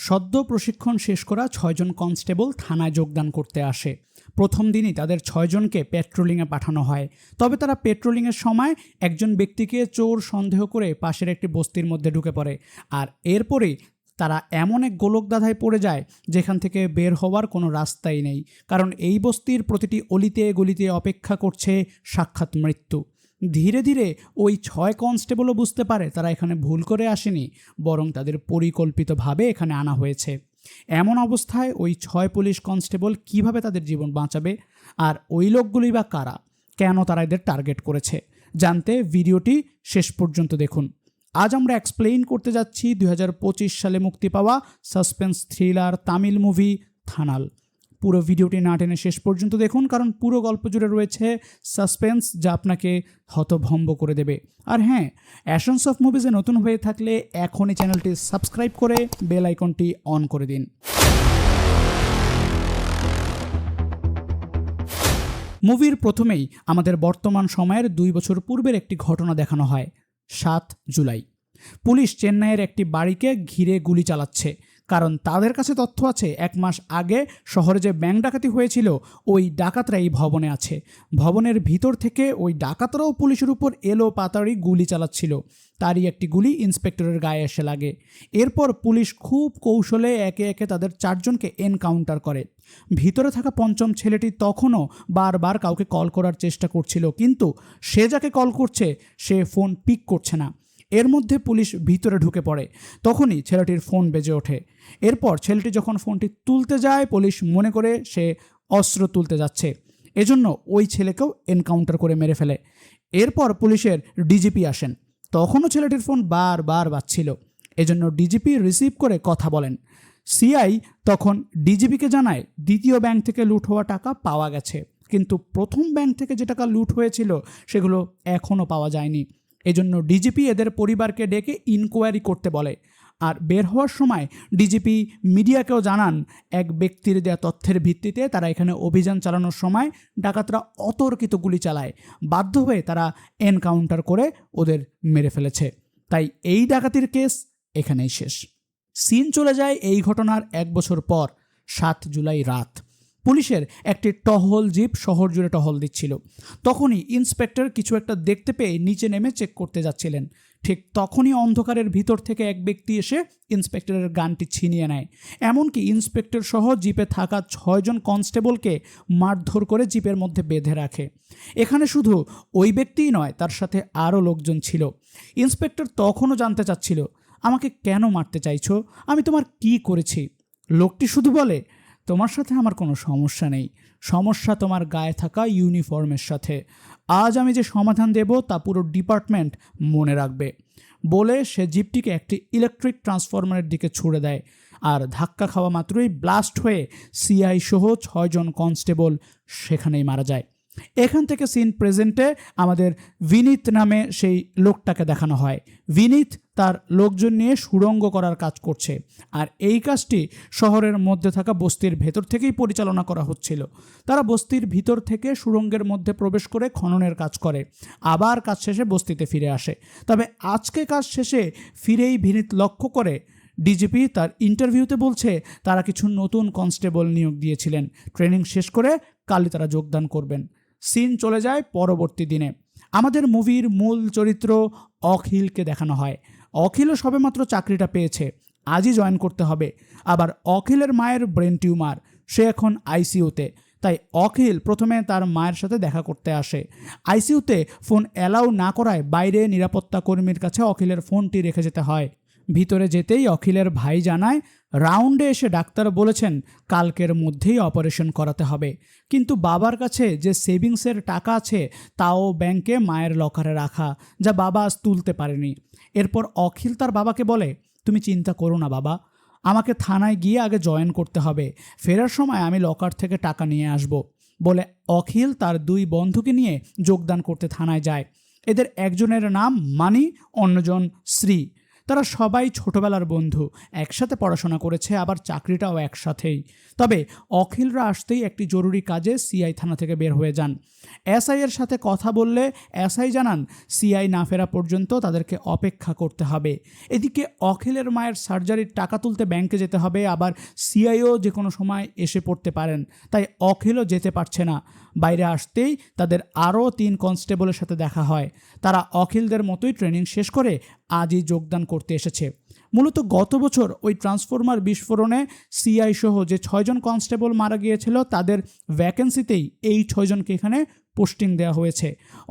সদ্য প্রশিক্ষণ শেষ করা ৬ জন কনস্টেবল থানায় যোগদান করতে আসে। প্রথম দিনই তাদের ৬ জনকে পেট্রোলিংয়ে পাঠানো হয়। তবে তারা পেট্রোলিংয়ের সময় একজন ব্যক্তিকে চোর সন্দেহ করে পাশের একটি বস্তির মধ্যে ঢুকে পড়ে। আর এরপরেই তারা এমন এক গোলকধাঁধায় পড়ে যায় যেখান থেকে বের হওয়ার কোনো রাস্তাই নেই, কারণ এই বস্তির প্রতিটি অলিতে গলিতে অপেক্ষা করছে সাক্ষাৎ মৃত্যু। ধীরে ধীরে ওই ৬ কনস্টেবলও বুঝতে পারে তারা এখানে ভুল করে আসেনি, বরং তাদের পরিকল্পিতভাবে এখানে আনা হয়েছে। এমন অবস্থায় ওই ৬ পুলিশ কনস্টেবল কিভাবে তাদের জীবন বাঁচাবে, আর ওই লোকগুলোই বা কারা, কেন তারা এদের টার্গেট করেছে, জানতে ভিডিওটি শেষ পর্যন্ত দেখুন। আজ আমরা এক্সপ্লেইন করতে যাচ্ছি 2025 সালে মুক্তি পাওয়া সাসপেন্স থ্রিলার তামিল মুভি থানাল। পুরো ভিডিওটি না টেনে শেষ পর্যন্ত দেখুন, কারণ পুরো গল্প জুড়ে রয়েছে সাসপেন্স যা আপনাকে হতভম্ব করে দেবে। আর হ্যাঁ, অ্যাশনস অফ মুভিজে নতুন হয়ে থাকলে এখনই চ্যানেলটি সাবস্ক্রাইব করে বেল আইকনটি অন করে দিন। মুভির প্রথমেই আমাদের বর্তমান সময়ের 2 বছর পূর্বের একটি ঘটনা দেখানো হয়। 7 জুলাই পুলিশ চেন্নাইয়ের একটি বাড়িকে ঘিরে গুলি চালাচ্ছে, কারণ তাদের কাছে তথ্য আছে 1 মাস আগে শহরে যে ব্যাংক ডাকাতি হয়েছিল ওই ডাকাতরা এই ভবনে আছে। ভবনের ভিতর থেকে ওই ডাকাতরাও পুলিশের উপর এলো পাতাড়ি গুলি চালাচ্ছিল। তারই একটি গুলি ইন্সপেক্টরের গায়ে এসে লাগে। এরপর পুলিশ খুব কৌশলে একে একে তাদের 4 জনকে এনকাউন্টার করে। ভিতরে থাকা 5ম ছেলেটি তখনও বারবার কাউকে কল করার চেষ্টা করছিল, কিন্তু সে যাকে কল করছে সে ফোন পিক করছে না। এর মধ্যে পুলিশ ভিতরে ঢুকে পড়ে। তখনই ছেলেটির ফোন বেজে ওঠে। এরপর ছেলেটি যখন ফোনটি তুলতে যায়, পুলিশ মনে করে সে অস্ত্র তুলতে যাচ্ছে, এজন্য ওই ছেলেকেও এনকাউন্টার করে মেরে ফেলে। এরপর পুলিশের ডিজিপি আসেন। তখনও ছেলেটির ফোন বারবার বাজছিল, এজন্য ডিজিপি রিসিভ করে কথা বলেন। সিআই তখন ডিজিপিকে জানায় দ্বিতীয় ব্যাংক থেকে লুট হওয়া টাকা পাওয়া গেছে, কিন্তু প্রথম ব্যাংক থেকে যে টাকা লুট হয়েছিল সেগুলো এখনও পাওয়া যায়নি। এজন্য ডিজিপি এদের পরিবারকে ডেকে ইনকোয়ারি করতে বলে। আর বের হওয়ার সময় ডিজিপি মিডিয়াকেও জানান এক ব্যক্তির দেওয়া তথ্যের ভিত্তিতে তারা এখানে অভিযান চালানোর সময় ডাকাতরা অতর্কিত গুলি চালায়। বাধ্য হয়ে তারা এনকাউন্টার করে ওদের মেরে ফেলেছে। তাই এই ডাকাতির কেস এখানেই শেষ। সিন চলে যায় এই ঘটনার 1 বছর পর 7 জুলাই রাত। পুলিশের একটি টহল জিপ শহর জুড়ে টহল দিচ্ছিল। তখনই ইন্সপেক্টর কিছু একটা দেখতে পেয়ে নিচে নেমে চেক করতে যাচ্ছিলেন। ঠিক তখনই অন্ধকারের ভিতর থেকে এক ব্যক্তি এসে ইন্সপেক্টরের গানটি ছিনিয়ে নেয়। এমনকি ইন্সপেক্টর সহ জিপে থাকা 6 জন কনস্টেবলকে মারধর করে জিপের মধ্যে বেঁধে রাখে। এখানে শুধু ওই ব্যক্তিই নয়, তার সাথে আরও লোকজন ছিল। ইন্সপেক্টর তখনও জানতে চাচ্ছিল, আমাকে কেন মারতে চাইছো, আমি তোমার কি করেছি? লোকটি শুধু বলে, তোমার সাথে আমার কোনো সমস্যা নেই, সমস্যা তোমার গায়ে থাকা ইউনিফর্মের সাথে। আজ আমি যে সমাধান দেব তা পুরো ডিপার্টমেন্ট মনে রাখবে। বলে সে জিপটিকে একটি ইলেকট্রিক ট্রান্সফরমারের দিকে ছুড়ে দেয়। আর ধাক্কা খাওয়া মাত্রই ব্লাস্ট হয়ে সিআই সহ 6 জন কনস্টেবল সেখানেই মারা যায়। এখান থেকে সিন প্রেজেন্টে আমাদের বিনীত নামে সেই লোকটাকে দেখানো হয়। বিনীত তার লোকজন নিয়ে সুড়ঙ্গ করার কাজ করছে, আর এই কাজটি শহরের মধ্যে থাকা বস্তির ভেতর থেকেই পরিচালনা করা হচ্ছিল। তারা বস্তির ভিতর থেকে সুড়ঙ্গের মধ্যে প্রবেশ করে খননের কাজ করে, আবার কাজ শেষে বস্তিতে ফিরে আসে। তবে আজকে কাজ শেষে ফিরেই বিনীত লক্ষ্য করে ডিজিপি তার ইন্টারভিউতে বলছে তারা কিছু নতুন কনস্টেবল নিয়োগ দিয়েছিলেন, ট্রেনিং শেষ করে কালই তারা যোগদান করবেন। সিন চলে যায় পরবর্তী দিনে। আমাদের মুভির মূল চরিত্র অখিলকে দেখানো হয়। অখিলও সবেমাত্র চাকরিটা পেয়েছে, আজই জয়েন করতে হবে। আবার অখিলের মায়ের ব্রেন টিউমার, সে এখন আইসিইউতে। তাই অখিল প্রথমে তার মায়ের সাথে দেখা করতে আসে। আইসিইউতে ফোন অ্যালাউ না করায় বাইরে নিরাপত্তা কর্মীর কাছে অখিলের ফোনটি রেখে যেতে হয়। ভিতরে যেতেই অখিলের ভাই জানায় রাউন্ডে এসে ডাক্তার বলেছেন কালকের মধ্যেই অপারেশন করাতে হবে, কিন্তু বাবার কাছে যে সেভিংসের টাকা আছে তাও ব্যাংকে মায়ের লকারে রাখা, যা বাবা আজ তুলতে পারেনি। এরপর অখিল তার বাবাকে বলে, তুমি চিন্তা করো না বাবা, আমাকে থানায় গিয়ে আগে জয়েন করতে হবে, ফেরার সময় আমি লকার থেকে টাকা নিয়ে আসব। বলে অখিল তার 2 বন্ধুকে নিয়ে যোগদান করতে থানায় যায়। এদের একজনের নাম মানি, অন্যজন শ্রী। তারা সবাই ছোটবেলার বন্ধু, একসাথে পড়াশোনা করেছে, আবার চাকরিটাও একসাথেই। তবে অখিলরা আসতেই একটি জরুরি কাজে সিআই থানা থেকে বের হয়ে যান। এসআই এর সাথে কথা বললে এসআই জানান সিআই না ফেরা পর্যন্ত তাদেরকে অপেক্ষা করতে হবে। এদিকে অখিলের মায়ের সার্জারির টাকা তুলতে ব্যাংকে যেতে হবে, আবার সিআইও যে কোনো সময় এসে পড়তে পারেন, তাই অখিলও যেতে পারছে না। বাইরে আসতেই তাদের আরও 3 কনস্টেবলের সাথে দেখা হয়। তারা অখিলদের মতোই ট্রেনিং শেষ করে আজই যোগদান করতে এসেছে। মূলত গত বছর ওই ট্রান্সফরমার বিস্ফোরণে সিআই সহ যে 6 জন কনস্টেবল মারা গিয়েছিল, তাদের ভ্যাকেন্সিতেই এই 6 জনকে এখানে পোস্টিং দেওয়া হয়েছে।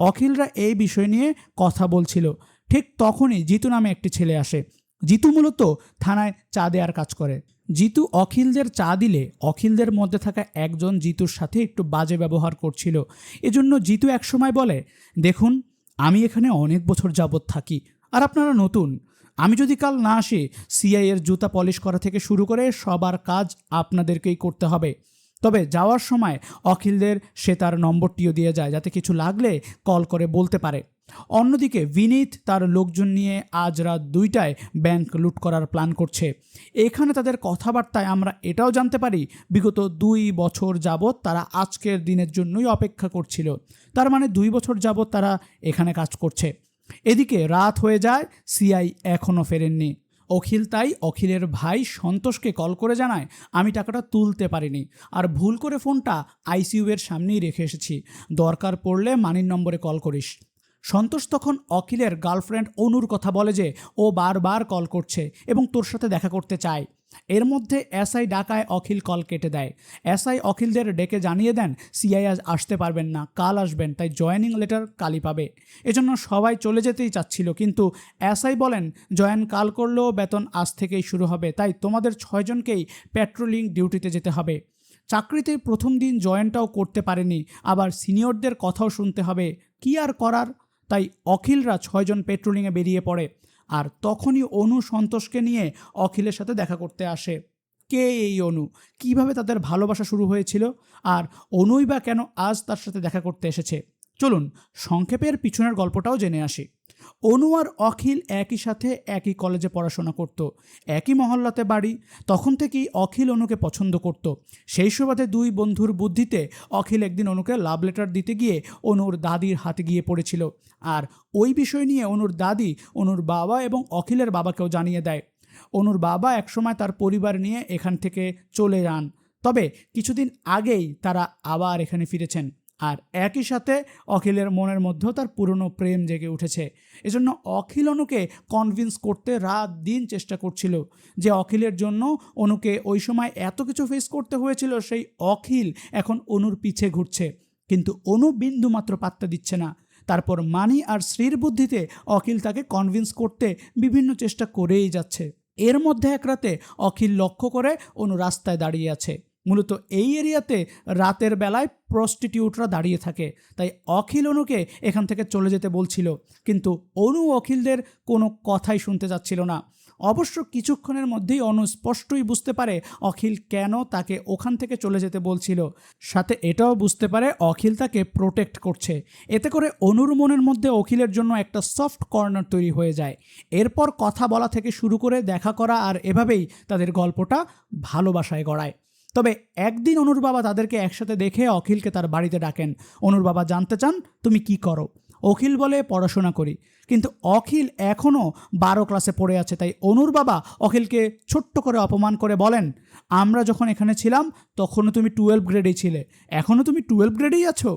অখিলরা এই বিষয় নিয়ে কথা বলছিল, ঠিক তখনই জিতু নামে একটি ছেলে আসে। জিতু মূলত থানায় চা দেওয়ার কাজ করে। জিতু অখিলদের চা দিলে অখিলদের মধ্যে থাকা একজন জিতুর সাথে একটু বাজে ব্যবহার করছিল। এজন্য জিতু একসময় বলে, দেখুন, আমি এখানে অনেক বছর যাবৎ থাকি, আর আপনারা নতুন। আমি যদি কাল না আসি, সিআই এর জুতা পলিশ করা থেকে শুরু করে সবার কাজ আপনাদেরকেই করতে হবে। তবে যাওয়ার সময় অখিলদের সে তার নম্বরটিও দিয়ে যায়, যাতে কিছু লাগলে কল করে বলতে পারে। অন্যদিকে বিনীত তার লোকজন নিয়ে আজ রাত 2টায় ব্যাংক লুট করার প্ল্যান করছে। এখানে তাদের কথাবার্তায় আমরা এটাও জানতে পারি বিগত 2 বছর যাবৎ তারা আজকের দিনের জন্যই অপেক্ষা করছিল। তার মানে 2 বছর যাবৎ তারা এখানে কাজ করছে। এদিকে রাত হয়ে যায়, সিআই এখনও ফেরেননি। অখিল তাই অখিলের ভাই সন্তোষকে কল করে জানায়, আমি টাকাটা তুলতে পারিনি, আর ভুল করে ফোনটা আইসিইউ এর সামনেই রেখে এসেছি, দরকার পড়লে মানির নম্বরে কল করিস। সন্তোষ তখন অখিলের গার্লফ্রেন্ড অনুর কথা বলে যে ও বারবার কল করছে এবং তোর সাথে দেখা করতে চায়। এর মধ্যে এসআই ডাকায় অখিল কল কেটে দেয়। এসআই অখিলদের ডেকে জানিয়ে দেন সিআই আজ আসতে পারবেন না, কাল আসবেন, তাই জয়েনিং লেটার কালই পাবে। এজন্য সবাই চলে যেতেই চাচ্ছিল, কিন্তু এসআই বলেন জয়েন কাল করলেও বেতন আজ থেকেই শুরু হবে, তাই তোমাদের 6 জনকেই পেট্রোলিং ডিউটিতে যেতে হবে। চাকরিতে প্রথম দিন জয়েনটাও করতে পারেনি, আবার সিনিয়রদের কথাও শুনতে হবে, কি আর করার। তাই অখিলরা 6 জন পেট্রোলিংয়ে বেরিয়ে পড়ে। আর তখনই অনু সন্তোষকে নিয়ে অখিলের সাথে দেখা করতে আসে। কে এই অনু, কিভাবে তাদের ভালোবাসা শুরু হয়েছিল, আর অনুই বা কেন আজ তার সাথে দেখা করতে এসেছে? চলুন সংক্ষেপের পিছনের গল্পটাও জেনে আসি। অনু আর অখিল একই সাথে একই কলেজে পড়াশোনা করত, একই মহল্লাতে বাড়ি। তখন থেকেই অখিল অনুকে পছন্দ করত। সেই সুবাদে 2 বন্ধুর বুদ্ধিতে অখিল একদিন অনুকে লাভ লেটার দিতে গিয়ে অনুর দাদির হাতে গিয়ে পড়েছিল। আর ওই বিষয় নিয়ে অনুর দাদি অনুর বাবা এবং অখিলের বাবাকেও জানিয়ে দেয়। অনুর বাবা একসময় তার পরিবার নিয়ে এখান থেকে চলে যান, তবে কিছুদিন আগেই তারা আবার এখানে ফিরেছেন। আর একই সাথে অখিলের মনের মধ্যেও তার পুরনো প্রেম জেগে উঠেছে। এজন্য অখিল অনুকে কনভিন্স করতে রাত দিন চেষ্টা করছিল যে অখিলের জন্য অনুকে ওই সময় এত কিছু ফেস করতে হয়েছিল, সেই অখিল এখন অনুর পিছে ঘুরছে। কিন্তু অনু বিন্দু মাত্র পাত্তা দিচ্ছে না। তারপর মানি আর শ্রীর বুদ্ধিতে অখিল তাকে কনভিন্স করতে বিভিন্ন চেষ্টা করেই যাচ্ছে। এর মধ্যে এক রাতে অখিল লক্ষ্য করে অনু রাস্তায় দাঁড়িয়ে আছে। মূলত এই এরিয়াতে রাতের বেলায় প্রস্টিটিউটরা দাঁড়িয়ে থাকে, তাই অখিল অনুকে এখান থেকে চলে যেতে বলছিল, কিন্তু অনু অখিলদের কোনো কথাই শুনতে যাচ্ছিল না। অবশ্য কিছুক্ষণের মধ্যেই অনু স্পষ্টই বুঝতে পারে অখিল কেন তাকে ওখান থেকে চলে যেতে বলছিল। সাথে এটাও বুঝতে পারে অখিল তাকে প্রোটেক্ট করছে। এতে করে অনুর মনের মধ্যে অখিলের জন্য একটা সফট কর্নার তৈরি হয়ে যায়। এরপর কথা বলা থেকে শুরু করে দেখা করা, আর এভাবেই তাদের গল্পটা ভালোবাসায় গড়ায়। তবে একদিন অনুর বাবা তাদেরকে একসাথে দেখে অখিলকে তার বাড়িতে ডাকেন। অনুর বাবা জানতে চান, তুমি কি করো? অখিল বলে, পড়াশোনা করি। কিন্তু অখিল এখনও 12 ক্লাসে পড়ে আছে, তাই অনুর বাবা অখিলকে ছোট্ট করে অপমান করে বলেন, আমরা যখন এখানে ছিলাম তখনও তুমি 12 গ্রেডেই ছিলে, এখনও তুমি 12 গ্রেডেই আছো।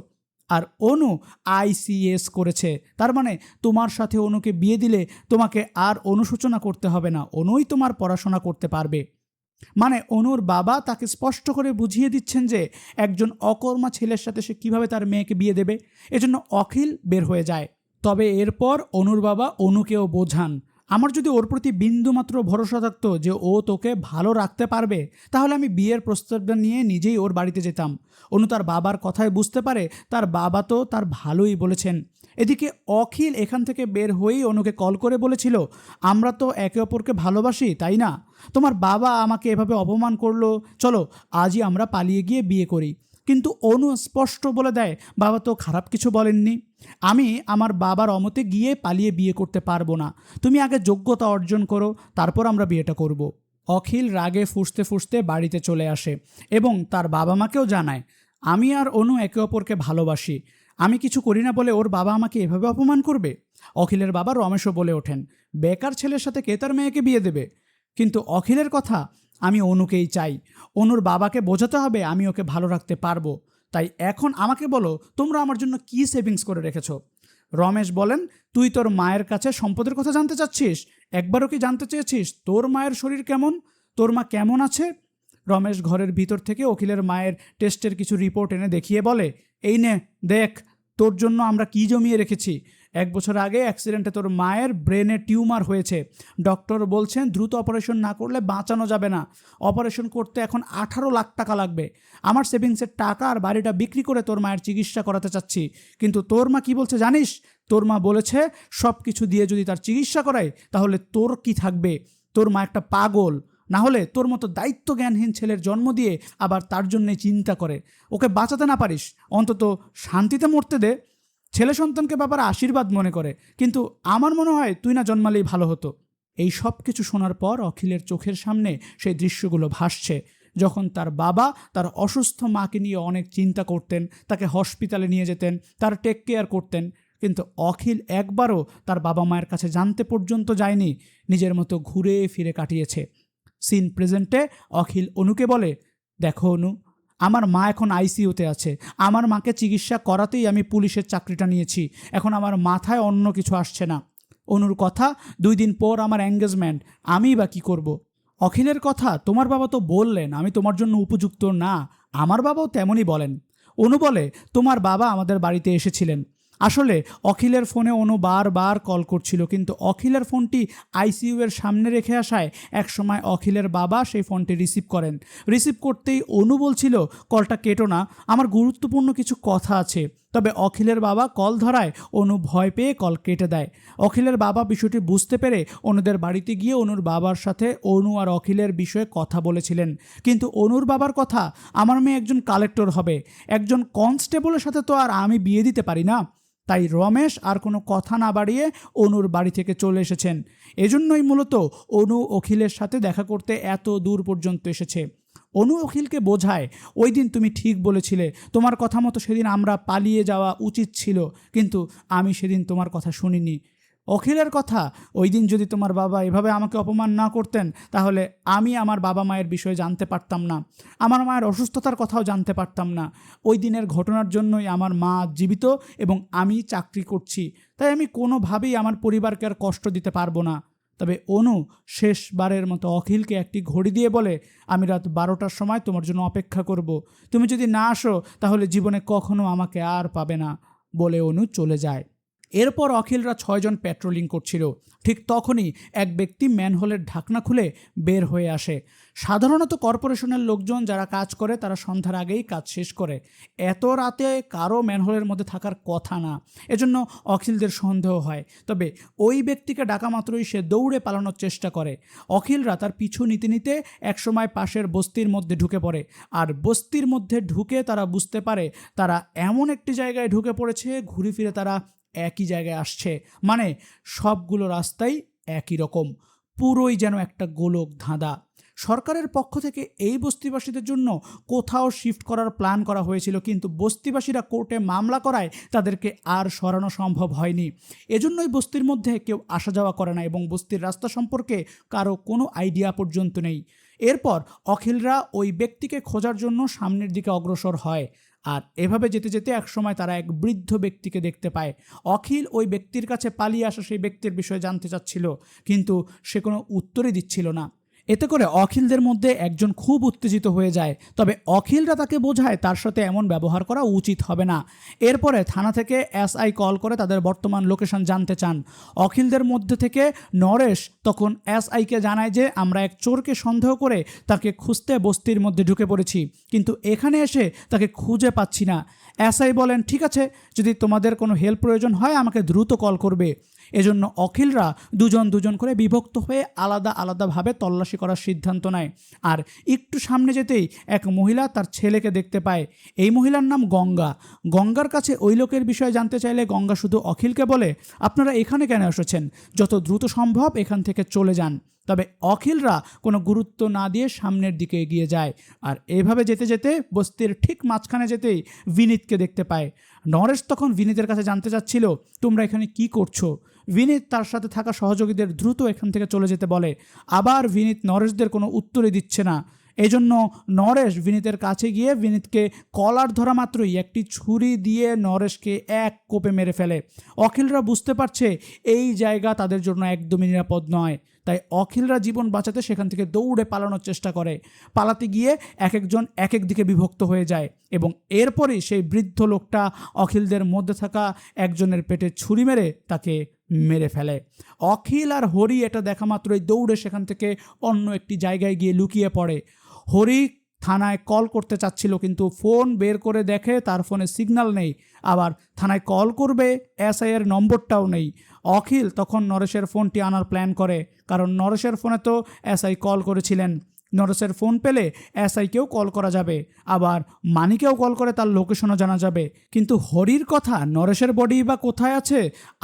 আর অনু আইসিএস করেছে, তার মানে তোমার সাথে অনুকে বিয়ে দিলে তোমাকে আর অনুশোচনা করতে হবে না, অনুই তোমার পড়াশোনা করতে পারবে। মানে অনুর বাবা তাকে স্পষ্ট করে বুঝিয়ে দিচ্ছেন যে একজন অকর্মা ছেলের সাথে সে কীভাবে তার মেয়েকে বিয়ে দেবে। এজন্য অখিল বের হয়ে যায়। তবে এরপর অনুর বাবা অনুকেও বোঝান, আমার যদি ওর প্রতি বিন্দুমাত্র ভরসা থাকতো যে ও তোকে ভালো রাখতে পারবে, তাহলে আমি বিয়ের প্রস্তাবটা নিয়ে নিজেই ওর বাড়িতে যেতাম। অনু তার বাবার কথায় বুঝতে পারে তার বাবা তো তার ভালোই বলেছেন। এদিকে অখিল এখান থেকে বের হয়েই অনুকে কল করে বলেছিল, আমরা তো একে অপরকে ভালোবাসি, তাই না? তোমার বাবা আমাকে এভাবে অপমান করলো, চলো আজই আমরা পালিয়ে গিয়ে বিয়ে করি। কিন্তু অনু স্পষ্ট বলে দেয়, বাবা তো খারাপ কিছু বলেননি, আমি আমার বাবার অমতে গিয়ে পালিয়ে বিয়ে করতে পারবো না, তুমি আগে যোগ্যতা অর্জন করো, তারপর আমরা বিয়েটা করব। অখিল রাগে ফুঁসতে ফুঁসতে বাড়িতে চলে আসে এবং তার বাবা মাকেও জানায়, আমি আর অনু একে অপরকে ভালোবাসি, আমি কিছু করি না বলে ওর বাবা আমাকে এভাবে অপমান করবে। অখিলের বাবা রমেশও বলে ওঠেন, বেকার ছেলের সাথে কে তার মেয়েকে বিয়ে দেবে? কিন্তু অখিলের কথা, আমি অনুকেই চাই, অনুর বাবাকে বোঝাতে হবে আমি ওকে ভালো রাখতে পারবো, তাই এখন আমাকে বলো তোমরা আমার জন্য কি সেভিংস করে রেখেছো। রমেশ বলেন, তুই তোর মায়ের কাছে সম্পদের কথা জানতে চাচ্ছিস? একবারও কি জানতে চেয়েছিস তোর মায়ের শরীর কেমন, তোর মা কেমন আছে? রমেশ ঘরের ভিতর থেকে অখিলের মায়ের টেস্টের কিছু রিপোর্ট এনে দেখিয়ে বলে, এই নে দেখ, তোর জন্য আমরা কি জমিয়ে রেখেছি। 1 বছর আগে অ্যাক্সিডেন্টে তোর মায়ের ব্রেনে টিউমার হয়েছে, ডক্টর বলছেন দ্রুত অপারেশন না করলে বাঁচানো যাবে না, অপারেশন করতে এখন 18 লাখ টাকা লাগবে। আমার সেভিংসের টাকা আর বাড়িটা বিক্রি করে তোর মায়ের চিকিৎসা করাতে চাচ্ছি, কিন্তু তোর মা কি বলছে জানিস? তোর মা বলেছে সব কিছু দিয়ে যদি তার চিকিৎসা করাই তাহলে তোর কি থাকবে? তোর মা একটা পাগল, না হলে তোর মতো দায়িত্ব জ্ঞানহীন ছেলের জন্ম দিয়ে আবার তার জন্যে চিন্তা করে, ওকে বাঁচাতে না পারিস অন্তত শান্তিতে মরতে দে। ছেলে সন্তানকে বাবার আশীর্বাদ মনে করে, কিন্তু আমার মনে হয় তুই না জন্মালেই ভালো হতো। এই সব কিছু শোনার পর অখিলের চোখের সামনে সেই দৃশ্যগুলো ভাসছে, যখন তার বাবা তার অসুস্থ মাকে নিয়ে অনেক চিন্তা করতেন, তাকে হসপিটালে নিয়ে যেতেন, তার টেক কেয়ার করতেন, কিন্তু অখিল একবারও তার বাবা মায়ের কাছে জানতে পর্যন্ত যায়নি, নিজের মতো ঘুরে ফিরে কাটিয়েছে। সিন প্রেজেন্টে অখিল অনুকে বলে, দেখো অনু, আমার মা এখন আইসিইউতে আছে, আমার মাকে চিকিৎসা করাতেই আমি পুলিশের চাকরিটা নিয়েছি, এখন আমার মাথায় অন্য কিছু আসছে না। অনুর কথা, 2 দিন পর আমার এঙ্গেজমেন্ট, আমি বা কী করব? অখিলের কথা, তোমার বাবা তো বললেন আমি তোমার জন্য উপযুক্ত না, আমার বাবাও তেমনই বলেন। অনু বলে, তোমার বাবা আমাদের বাড়িতে এসেছিলেন। আসলে অখিলের ফোনে অনু বারবার কল করছিল, কিন্তু অখিলের ফোনটি আইসিইউ এর সামনে রেখে আসায় একসময় অখিলের বাবা সেই ফোনটি রিসিভ করেন। রিসিভ করতেই অনু বলছিল, কলটা কেটো না, আমার গুরুত্বপূর্ণ কিছু কথা আছে। তবে অখিলের বাবা কল ধরায় অনু ভয় পেয়ে কল কেটে দেয়। অখিলের বাবা বিষয়টি বুঝতে পেরে অনুদের বাড়িতে গিয়ে অনুর বাবার সাথে অনু আর অখিলের বিষয়ে কথা বলেছিলেন, কিন্তু অনুর বাবার কথা, আমার মেয়ে একজন কালেক্টর হবে, একজন কনস্টেবলের সাথে তো আর আমি বিয়ে দিতে পারি না। তাই রমেশ আর কোনো কথা না বাড়িয়ে অনুর বাড়ি থেকে চলে এসেছেন। এজন্যই মূলত অনু অখিলের সাথে দেখা করতে এত দূর পর্যন্ত এসেছে। অনু অখিলকে বোঝায়, ওই দিন তুমি ঠিক বলেছিলে, তোমার কথা মতো সেদিন আমরা পালিয়ে যাওয়া উচিত ছিল, কিন্তু আমি সেদিন তোমার কথা শুনিনি। অখিলের কথা, ওই দিন যদি তোমার বাবা এভাবে আমাকে অপমান না করতেন তাহলে আমি আমার বাবা মায়ের বিষয়ে জানতে পারতাম না, আমার মায়ের অসুস্থতার কথাও জানতে পারতাম না। ওই দিনের ঘটনার জন্যই আমার মা জীবিত এবং আমি চাকরি করছি, তাই আমি কোনোভাবেই আমার পরিবারকে আর কষ্ট দিতে পারবো না। তবে অনু শেষবারের মতো অখিলকে একটি ঘড়ি দিয়ে বলে, আমি রাত 12টার সময় তোমার জন্য অপেক্ষা করব, তুমি যদি না আসো তাহলে জীবনে কখনো আমাকে আর পাবে না, বলে অনু চলে যায়। এরপর অখিলরা 6 জন পেট্রোলিং করছিল। ঠিক তখনই এক ব্যক্তি ম্যানহোলের ঢাকনা খুলে বের হয়ে আসে। সাধারণত কর্পোরেশনের লোকজন যারা কাজ করে তারা সন্ধ্যার আগেই কাজ শেষ করে, এত রাতে কারো ম্যানহোলের মধ্যে থাকার কথা না, এজন্য অখিলদের সন্দেহ হয়। তবে ওই ব্যক্তিকে ডাকা মাত্রই সে দৌড়ে পালানোর চেষ্টা করে। অখিলরা তার পিছু নিতে নিতে একসময় পাশের বস্তির মধ্যে ঢুকে পড়ে, আর বস্তির মধ্যে ঢুকে তারা বুঝতে পারে তারা এমন একটি জায়গায় ঢুকে পড়েছে, ঘুরে ফিরে তারা একই জায়গায় আসছে, মানে সবগুলো রাস্তাই একই রকম, পুরোই যেন একটা গোলক ধাঁধা। সরকারের পক্ষ থেকে এই বস্তিবাসীদের জন্য কোথাও শিফট করার প্ল্যান করা হয়েছিল, কিন্তু বস্তিবাসীরা কোর্টে মামলা করায় তাদেরকে আর সরানো সম্ভব হয়নি। এজন্যই বস্তির মধ্যে কেউ আসা যাওয়া করে না এবং বস্তির রাস্তা সম্পর্কে কারো কোনো আইডিয়া পর্যন্ত নেই। এরপর অখিলরা ওই ব্যক্তিকে খোঁজার জন্য সামনের দিকে অগ্রসর হয়, আর এভাবে যেতে যেতে একসময় তারা এক বৃদ্ধ ব্যক্তিকে দেখতে পায়। অখিল ওই ব্যক্তির কাছে পালিয়ে আসা সেই ব্যক্তির বিষয়ে জানতে চাচ্ছিল, কিন্তু সে কোনো উত্তরই দিচ্ছিল না। এতে করে অখিলদের মধ্যে একজন খুব উত্তেজিত হয়ে যায়, তবে অখিলরা তাকে বোঝায় তার সাথে এমন ব্যবহার করা উচিত হবে না। এরপরে থানা থেকে এসআই কল করে তাদের বর্তমান লোকেশন জানতে চান। অখিলদের মধ্যে থেকে নরেশ তখন এসআইকে জানায় যে আমরা এক চোরকে সন্দেহ করে তাকে খুঁজতে বস্তির মধ্যে ঢুকে পড়েছি, কিন্তু এখানে এসে তাকে খুঁজে পাচ্ছি না। এসআই বলেন, ঠিক আছে, যদি তোমাদের কোনো হেল্প প্রয়োজন হয় আমাকে দ্রুত কল করবে। এজন্য অখিলরা দুজন করে বিভক্ত হয়ে আলাদা আলাদাভাবে তল্লাশি করার সিদ্ধান্ত নেয়। আর একটু সামনে যেতেই এক মহিলা তার ছেলেকে দেখতে পায়। এই মহিলার নাম গঙ্গা। গঙ্গার কাছে ওই লোকের বিষয়ে জানতে চাইলে গঙ্গা শুধু অখিলকে বলে, আপনারা এখানে কেন এসেছেন? যত দ্রুত সম্ভব এখান থেকে চলে যান। তবে অখিলরা কোনো গুরুত্ব না দিয়ে সামনের দিকে এগিয়ে যায়। আর এভাবে যেতে যেতে বস্তির ঠিক মাঝখানে যেতেই বিনীতকে দেখতে পায়। নরেশ তখন বিনীতের কাছে জানতে চাচ্ছিল, তোমরা এখানে কি করছো? বিনীত তার সাথে থাকা সহযোগীদের দ্রুত এখান থেকে চলে যেতে বলে। আবার বিনীত নরেশদের কোনো উত্তরই দিচ্ছে না। এই জন্য নরেশ বিনীতের কাছে গিয়ে বিনীতকে কলার ধরা মাত্রই একটি ছুরি দিয়ে নরেশকে এক কোপে মেরে ফেলে। অখিলরা বুঝতে পারছে এই জায়গা তাদের জন্য একদমই নিরাপদ নয়। তাই অখিলরা জীবন বাঁচাতে সেখান থেকে দৌড়ে পালানোর চেষ্টা করে। পালাতে গিয়ে এক একজন এক এক দিকে বিভক্ত হয়ে যায় এবং এরপরই সেই বৃদ্ধ লোকটা অখিলদের মধ্যে থাকা একজনের পেটে ছুরি মেরে তাকে মেরে ফেলে। অখিল আর হরি এটা দেখা মাত্রই দৌড়ে সেখান থেকে অন্য একটি জায়গায় গিয়ে লুকিয়ে পড়ে। হরি থানায় কল করতে চাচ্ছিল, কিন্তু ফোন বের করে দেখে তার ফোনে সিগন্যাল নেই। আবার থানায় কল করবে, এসআইয়ের নম্বরটাও নেই। অখিল তখন নরেশের ফোনটি আনার প্ল্যান করে, কারণ নরেশের ফোনে তো এসআই কল করেছিলেন। নরেশের ফোন পেলে এসআইকেও কল করা যাবে, আবার মানিকেও কল করে তার লোকেশনও জানা যাবে। কিন্তু হরির কথা, নরেশের বডি বা কোথায় আছে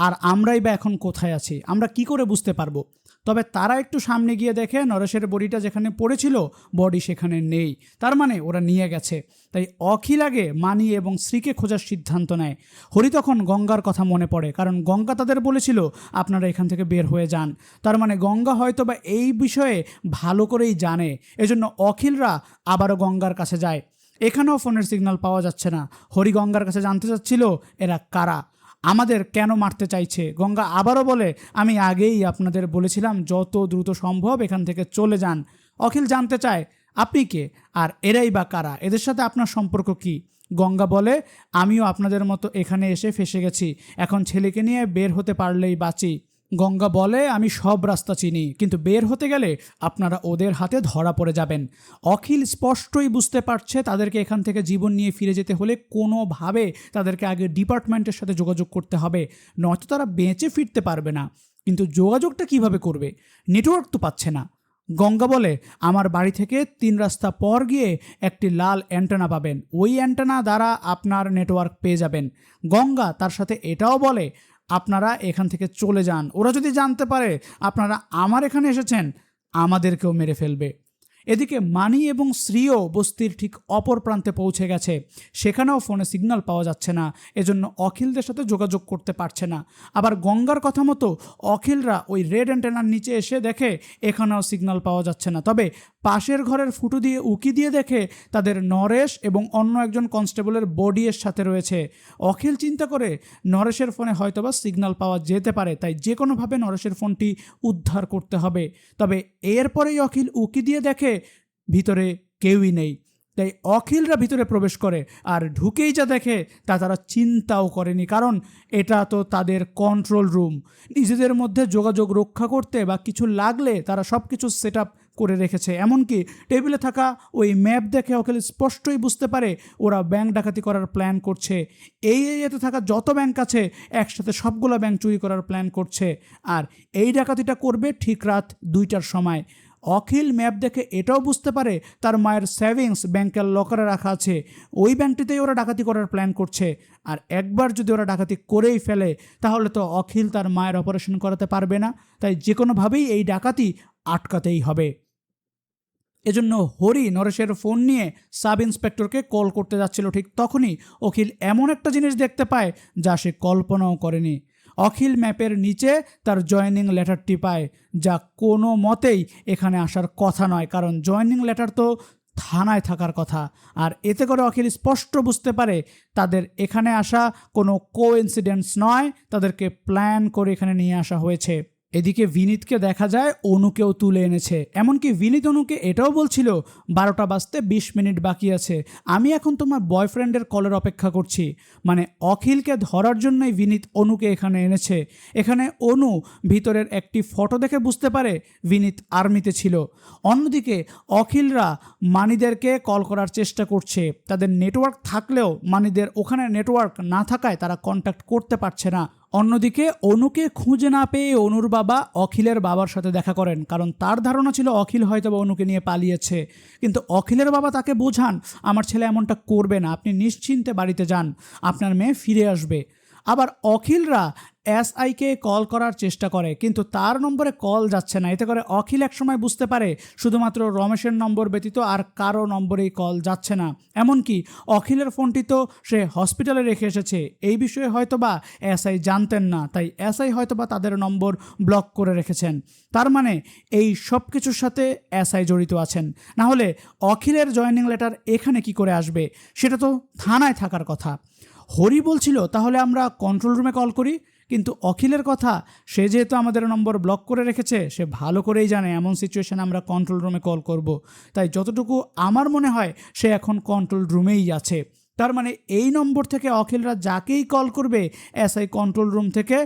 আর আমরাই বা এখন কোথায় আছি, আমরা কি করে বুঝতে পারবো? তবে তারা একটু সামনে গিয়ে দেখে নরেশের বডিটা যেখানে পড়েছিল বডি সেখানে নেই। তার মানে ওরা নিয়ে গেছে। তাই অখিল আগে মানি এবং শ্রীকে খোঁজার সিদ্ধান্ত নেয়। হরি তখন গঙ্গার কথা মনে পড়ে, কারণ গঙ্গা তাদের বলেছিল আপনারা এখান থেকে বের হয়ে যান। তার মানে গঙ্গা হয়তো বা এই বিষয়ে ভালো করেই জানে। এজন্য অখিলরা আবারও গঙ্গার কাছে যায়। এখানেও ফোনের সিগন্যাল পাওয়া যাচ্ছে না। হরি গঙ্গার কাছে জানতে চাচ্ছিল এরা কারা, আমাদের কেন মারতে চাইছে। গঙ্গা আবারও বলে, আমি আগেই আপনাদের বলেছিলাম যত দ্রুত সম্ভব এখান থেকে চলে যান। অখিল জানতে চায়, আপনি কে আর এরাই বা কারা, এদের সাথে আপনার সম্পর্ক কি? গঙ্গা বলে, আমিও আপনাদের মতো এখানে এসে ফেসে গেছি, এখন ছেলেকে নিয়ে বের হতে পারলেই বাঁচি। গঙ্গা বলে, আমি সব রাস্তা চিনি, কিন্তু বের হতে গেলে আপনারা ওদের হাতে ধরা পড়ে যাবেন। অখিল স্পষ্টই বুঝতে পারছে তাদেরকে এখান থেকে জীবন নিয়ে ফিরে যেতে হলে কোনোভাবে তাদেরকে আগে ডিপার্টমেন্টের সাথে যোগাযোগ করতে হবে, নয়তো তারা বেঁচে ফিরতে পারবে না। কিন্তু যোগাযোগটা কিভাবে করবে? নেটওয়ার্ক তো পাচ্ছে না। গঙ্গা বলে, আমার বাড়ি থেকে 3 রাস্তা পর গিয়ে একটি লাল অ্যান্টেনা পাবেন, ওই অ্যান্টেনা দ্বারা আপনার নেটওয়ার্ক পেয়ে যাবেন। গঙ্গা তার সাথে এটাও বলে, আপনারা এখান থেকে চলে যান, ওরা যদি জানতে পারে আপনারা আমার এখানে এসেছেন আমাদেরকেও মেরে ফেলবে। এদিকে মানি এবং শ্রীও বস্তির ঠিক অপর প্রান্তে পৌঁছে গেছে। সেখানেও ফোনে সিগন্যাল পাওয়া যাচ্ছে না, এজন্য অখিলদের সাথে যোগাযোগ করতে পারছে না। আবার গঙ্গার কথা মতো অখিলরা ওই রেড অ্যান্টেনার নিচে এসে দেখে এখানেও সিগন্যাল পাওয়া যাচ্ছে না। তবে পাশের ঘরের ফুটো দিয়ে উকি দিয়ে দেখে তাদের নরেশ এবং অন্য একজন কনস্টেবলের বডি এর সাথে রয়েছে। অখিল চিন্তা করে নরেশের ফোনে হয়তোবা সিগন্যাল পাওয়া যেতে পারে, তাই যে কোনোভাবে নরেশের ফোনটি উদ্ধার করতে হবে। তবে এরপরেই অখিল উকি দিয়ে দেখে ভিতরে কেউই নেই। তাই অখিলরা ভিতরে প্রবেশ করে, আর ঢুকেই যা দেখে তা তারা চিন্তাও করেনি, কারণ এটা তো তাদের কন্ট্রোল রুম। নিজেদের মধ্যে যোগাযোগ রক্ষা করতে বা কিছু লাগলে তারা সব কিছু সেট আপ করে রেখেছে। এমনকি টেবিলে থাকা ওই ম্যাপ দেখে অখিল স্পষ্টই বুঝতে পারে ওরা ব্যাংক ডাকাতি করার প্ল্যান করছে। এই এরিয়াতে থাকা যত ব্যাংক আছে একসাথে সবগুলো ব্যাংক চুরি করার প্ল্যান করছে, আর এই ডাকাতিটা করবে ঠিক রাত 2টার সময়। অখিল ম্যাপ দেখে এটাও বুঝতে পারে তার মায়ের সেভিংস ব্যাংকের লকারে রাখা আছে, ওই ব্যাংকটিতেই ওরা ডাকাতি করার প্ল্যান করছে। আর একবার যদি ওরা ডাকাতি করেই ফেলে তাহলে তো অখিল তার মায়ের অপারেশন করাতে পারবে না, তাই যে কোনোভাবেই এই ডাকাতি আটকাতেই হবে। এজন্য হরি নরেশের ফোন নিয়ে সাব ইন্সপেক্টরকে কল করতে যাচ্ছিল, ঠিক তখনই অখিল এমন একটা জিনিস দেখতে পায় যা সে কল্পনাও করেনি। অখিল ম্যাপের নিচে তার জয়েনিং লেটারটি পায়, যা কোনো মতেই এখানে আসার কথা নয়, কারণ জয়েনিং লেটার তো থানায় থাকার কথা। আর এতে করে অখিল স্পষ্ট বুঝতে পারে তাদের এখানে আসা কোনো কোইন্সিডেন্স নয়, তাদেরকে প্ল্যান করে এখানে নিয়ে আসা হয়েছে। এদিকে বিনীতকে দেখা যায় অনুকেও তুলে এনেছে। এমনকি বিনীত অনুকে এটাও বলছিল 12টা বাজতে 20 মিনিট বাকি আছে, আমি এখন তোমার বয়ফ্রেন্ডের কলের অপেক্ষা করছি। মানে অখিলকে ধরার জন্যই বিনীত অনুকে এখানে এনেছে। এখানে অনু ভিতরের একটি ফটো দেখে বুঝতে পারে বিনীত আর্মিতে ছিল। অন্যদিকে অখিলরা মানিদেরকে কল করার চেষ্টা করছে। তাদের নেটওয়ার্ক থাকলেও মানিদের ওখানে নেটওয়ার্ক না থাকায় তারা কন্ট্যাক্ট করতে পারছে না। অন্যদিকে অনুকে খুঁজে না পেয়ে অনুর বাবা অখিলের বাবার সাথে দেখা করেন, কারণ তার ধারণা ছিল অখিল হয়তো অনুকে নিয়ে পালিয়েছে। কিন্তু অখিলের বাবা তাকে বোঝান, আমার ছেলে এমনটা করবে না, আপনি নিশ্চিন্তে বাড়িতে যান, আপনার মেয়ে ফিরে আসবে। আবার অখিলরা এসআইকে কল করার চেষ্টা করে, কিন্তু তার নম্বরে কল যাচ্ছে না। এতে করে অখিল একসময় বুঝতে পারে শুধুমাত্র রমেশের নম্বর ব্যতীত আর কারো নম্বরেই কল যাচ্ছে না। এমনকি অখিলের ফোনটি তো সে হসপিটালে রেখে এসেছে, এই বিষয়ে হয়তোবা এসআই জানতেন না, তাই এসআই হয়তোবা তাদের নম্বর ব্লক করে রেখেছেন। তার মানে এই সব কিছুর সাথে এসআই জড়িত আছেন। না হলে অখিলের জয়েনিং লেটার এখানে কি করে আসবে? সেটা তো থানায় থাকার কথা। হরি বলছিল তাহলে আমরা কন্ট্রোল রুমে কল করি, কিন্তু অখিলের কথা, সে যেহেতু আমাদের নম্বর ব্লক করে রেখেছে, সে ভালো করেই জানে এমন সিচুয়েশানে আমরা কন্ট্রোল রুমে কল করব। তাই যতটুকু আমার মনে হয় সে এখন কন্ট্রোল রুমেই আছে। তার মানে এই নম্বর থেকে অখিলরা যাকেই কল করবে এসআই কন্ট্রোল রুম থেকে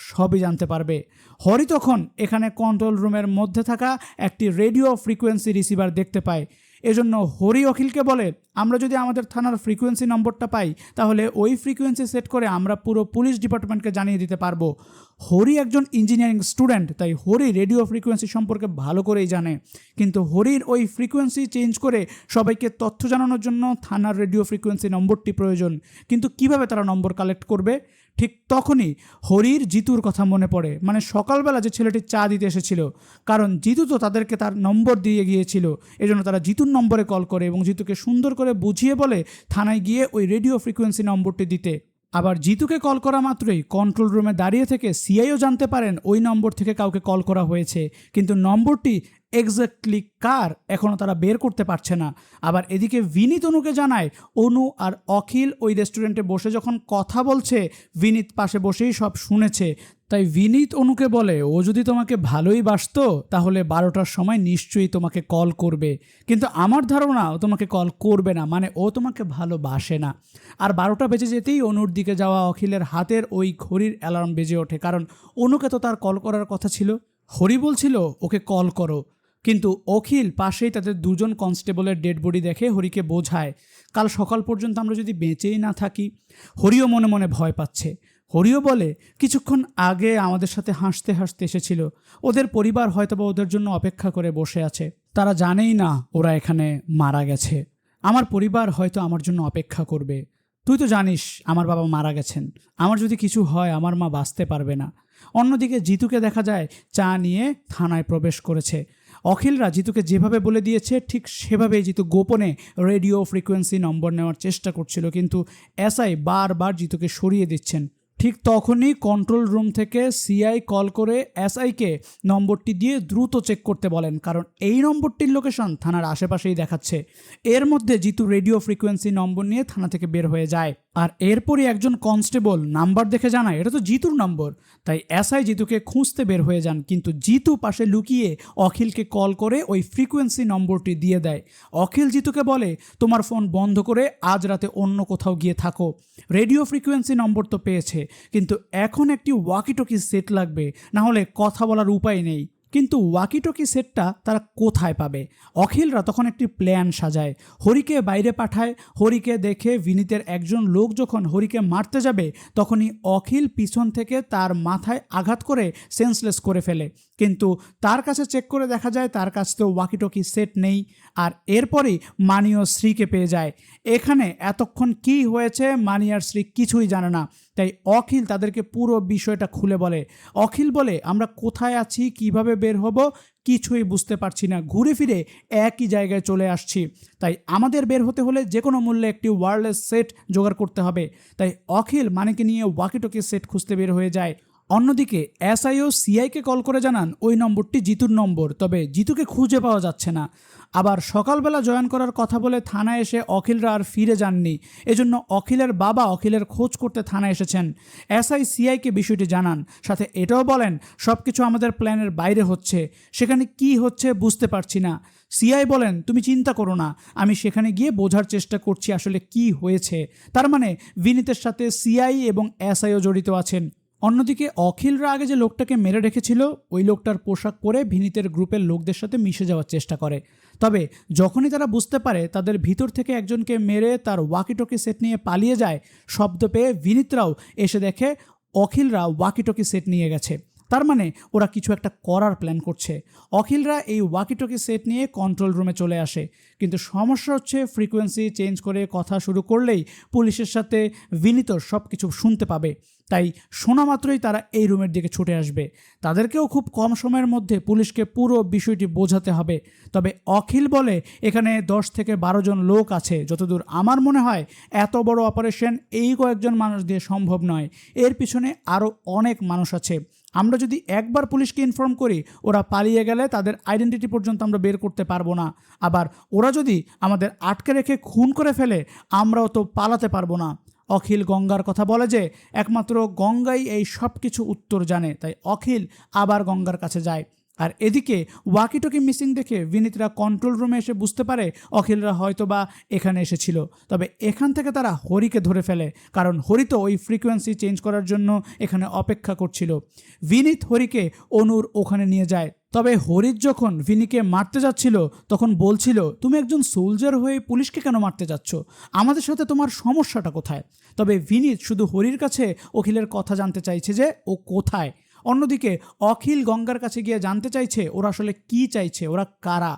সবই জানতে পারবে। হরি তখন এখানে কন্ট্রোল রুমের মধ্যে থাকা একটি রেডিও ফ্রিকোয়েন্সি রিসিভার দেখতে পায়। এজন্য হরি অখিলকে বলে, আমরা যদি আমাদের থানার ফ্রিকোয়েন্সি নম্বরটা পাই তাহলে ওই ফ্রিকোয়েন্সি সেট করে আমরা পুরো পুলিশ ডিপার্টমেন্টকে জানিয়ে দিতে পারবো। হরি একজন ইঞ্জিনিয়ারিং স্টুডেন্ট, তাই হরি রেডিও ফ্রিকোয়েন্সি সম্পর্কে ভালো করেই জানে। কিন্তু হরির ওই ফ্রিকোয়েন্সি চেঞ্জ করে সবাইকে তথ্য জানানোর জন্য থানার রেডিও ফ্রিকোয়েন্সি নম্বরটি প্রয়োজন। কিন্তু কিভাবে তারা নম্বর কালেক্ট করবে? ঠিক তখনই হরির জিতুর কথা মনে পড়ে, মানে সকালবেলা যে ছেলেটি চা দিতে এসেছিল, কারণ জিতু তো তাদেরকে তার নম্বর দিয়ে গিয়েছিল। এজন্য তারা জিতুর নম্বরে কল করে এবং জিতুকে সুন্দর করে বুঝিয়ে বলে থানায় গিয়ে ওই রেডিও ফ্রিকোয়েন্সি নম্বরটি দিতে। আবার জিতুকে কল করা মাত্রই কন্ট্রোল রুমে দাঁড়িয়ে থেকে সিআইও জানতে পারেন ওই নম্বর থেকে কাউকে কল করা হয়েছে, কিন্তু নম্বরটি এক্স্যাক্টলি কার এখনও তারা বের করতে পারছে না। আবার এদিকে বিনীত অনুকে জানায় অনু আর অখিল ওই রেস্টুরেন্টে বসে যখন কথা বলছে বিনীত পাশে বসেই সব শুনেছে। তাই বিনীত অনুকে বলে, ও যদি তোমাকে ভালোই বাসতো তাহলে 12টার সময় নিশ্চয়ই তোমাকে কল করবে, কিন্তু আমার ধারণা ও তোমাকে কল করবে না, মানে ও তোমাকে ভালোবাসে না। আর 12টা বেজে যেতেই অনুর দিকে যাওয়া অখিলের হাতের ওই ঘড়ির অ্যালার্ম বেজে ওঠে, কারণ অনুকে তো তার কল করার কথা ছিল। হরি বলছিল ওকে কল করো, কিন্তু অখিল পাশেই তাদের দুজন কনস্টেবলের ডেড বডি দেখে হরিকে বোঝায়, কাল সকাল পর্যন্ত আমরা যদি বেঁচেই না থাকি। হরিও মনে মনে ভয় পাচ্ছে। হরিও বলে, কিছুক্ষণ আগে আমাদের সাথে হাসতে হাসতে এসেছিল, ওদের পরিবার হয়তোবা ওদের জন্য অপেক্ষা করে বসে আছে, তারা জানেই না ওরা এখানে মারা গেছে। আমার পরিবার হয়তো আমার জন্য অপেক্ষা করবে। তুই তো জানিস আমার বাবা মারা গেছেন, আমার যদি কিছু হয় আমার মা বাঁচতে পারবে না। অন্যদিকে জিতুকে দেখা যায় চা নিয়ে থানায় প্রবেশ করেছে। অখিলরা জিতুকে যেভাবে বলে দিয়েছে ঠিক সেভাবেই জিতু গোপনে রেডিও ফ্রিকোয়েন্সি নম্বর নেওয়ার চেষ্টা করছিল, কিন্তু এসআই বারবার জিতুকে সরিয়ে দিচ্ছেন। ঠিক তখনই কন্ট্রোল রুম থেকে সিআই কল করে এসআইকে নম্বরটি দিয়ে দ্রুত চেক করতে বলেন, কারণ এই নম্বরটির লোকেশন থানার আশেপাশেই দেখাচ্ছে। এর মধ্যে জিতু রেডিও ফ্রিকোয়েন্সি নম্বর নিয়ে থানা থেকে বের হয়ে যায়। আর এরপরই একজন কনস্টেবল নাম্বার দেখে জানায় এটা তো জিতুর নম্বর। তাই এসআই জিতুকে খুঁজতে বের হয়ে যান, কিন্তু জিতু পাশে লুকিয়ে অখিলকে কল করে ওই ফ্রিকোয়েন্সি নম্বরটি দিয়ে দেয়। অখিল জিতুকে বলে, তোমার ফোন বন্ধ করে আজ রাতে অন্য কোথাও গিয়ে থাকো। রেডিও ফ্রিকোয়েন্সি নম্বর তো পেয়েছে, কিন্তু এখন একটি ওয়াকিটকি সেট লাগবে, না হলে কথা বলার উপায় নেই। কিন্তু ওয়াকিটকি সেটটা তারা কোথায় পাবে? অখিলরা তখন একটি প্ল্যান সাজায়, হরিকে বাইরে পাঠায়। হরিকে দেখে বিনীতের একজন লোক যখন হরিকে মারতে যাবে তখনই অখিল পিছন থেকে তার মাথায় আঘাত করে সেন্সলেস করে ফেলে, কিন্তু তার কাছে চেক করে দেখা যায় তার কাছে তো ওয়াকিটকি সেট নেই। আর এরপরই মানি ও শ্রীকে পেয়ে যায়। এখানে এতক্ষণ কি হয়েছে মানি আর শ্রী কিছুই জানে না, তাই অখিল তাদেরকে পুরো বিষয়টা খুলে বলে। অখিল বলে, আমরা কোথায় আছি, কিভাবে বের হব কিছুই বুঝতে পারছি না, ঘুরে ফিরে একই জায়গায় চলে আসছি, তাই আমাদের বের হতে হলে যে কোনো মূল্যে একটি ওয়্যারলেস সেট জোগাড় করতে হবে। তাই অখিল মানিকে নিয়ে ওয়াকিটকি সেট খুঁজতে বের হয়ে যায়। অন্যদিকে এসআইও সিআইকে কল করে জানান ওই নম্বরটি জিতুর নম্বর, তবে জিতুকে খুঁজে পাওয়া যাচ্ছে না। আবার সকালবেলা জয়েন করার কথা বলে থানায় এসে অখিলরা আর ফিরে যাননি। এজন্য অখিলের বাবা অখিলের খোঁজ করতে থানায় এসেছেন। এসআই সিআইকে বিষয়টি জানান, সাথে এটাও বলেন সব কিছু আমাদের প্ল্যানের বাইরে হচ্ছে, সেখানে কি হচ্ছে বুঝতে পারছি না। সিআই বলেন তুমি চিন্তা করো না, আমি সেখানে গিয়ে বোঝার চেষ্টা করছি আসলে কি হয়েছে। তার মানে বিনীতের সাথে সিআই এবং এসআইও জড়িত আছেন। অন্যদিকে অখিলরা আগে যে লোকটাকে মেরে রেখেছিল ওই লোকটার পোশাক পরে বিনীতের গ্রুপের লোকদের সাথে মিশে যাওয়ার চেষ্টা করে। তবে যখনই তারা বুঝতে পারে তাদের ভিতর থেকে একজনকে মেরে তার ওয়াকিটকি সেট নিয়ে পালিয়ে যায়, শব্দ পেয়ে বিনীতরাও এসে দেখে অখিলরা ওয়াকিটকি সেট নিয়ে গেছে। তার মানে ওরা কিছু একটা করার প্ল্যান করছে। অখিলরা এই ওয়াকিটকি সেট নিয়ে কন্ট্রোল রুমে চলে আসে, কিন্তু সমস্যা হচ্ছে ফ্রিকোয়েন্সি চেঞ্জ করে কথা শুরু করলেই পুলিশের সাথে বিনীত সব কিছু শুনতে পাবে। তাই শোনা মাত্রই তারা এই রুমের দিকে ছুটে আসবে। তাদেরকেও খুব কম সময়ের মধ্যে পুলিশকে পুরো বিষয়টি বোঝাতে হবে। তবে অখিল বলে এখানে 10 থেকে 12 জন লোক আছে। যতদূর আমার মনে হয় এত বড় অপারেশন এই কয়েকজন মানুষ দিয়ে সম্ভব নয়, এর পিছনে আরও অনেক মানুষ আছে। আমরা যদি একবার পুলিশকে ইনফর্ম করি, ওরা পালিয়ে গেলে তাদের আইডেন্টিটি পর্যন্ত আমরা বের করতে পারবো না। আবার ওরা যদি আমাদের আটকে রেখে খুন করে ফেলে, আমরাও তো পালাতে পারবো না। অখিল গঙ্গার কথা বলে যে একমাত্র গঙ্গাই এই সব কিছু উত্তর জানে, তাই অখিল আবার গঙ্গার কাছে যায়। আর এদিকে ওয়াকিটকি মিসিং দেখে বিনীতরা কন্ট্রোল রুমে এসে বুঝতে পারে অখিলরা হয়তোবা এখানে এসেছিল। তবে এখান থেকে তারা হরিকে ধরে ফেলে, কারণ হরি তো ওই ফ্রিকোয়েন্সি চেঞ্জ করার জন্য এখানে অপেক্ষা করছিল। বিনীত হরিকে অনুর ওখানে নিয়ে যায়। তবে হরির যখন ভিনিকে মারতে যাচ্ছিল তখন বলছিল তুমি একজন সোলজার হয়ে পুলিশকে কেন মারতে যাচ্ছ, আমাদের সাথে তোমার সমস্যাটা কোথায়। তবে বিনীত শুধু হরির কাছে অখিলের কথা জানতে চাইছে যে ও কোথায়। অন্যদিকে অখিল গঙ্গার কাছে গিয়ে জানতে চাইছে ওরা আসলে কি চাইছে, ওরা কারা।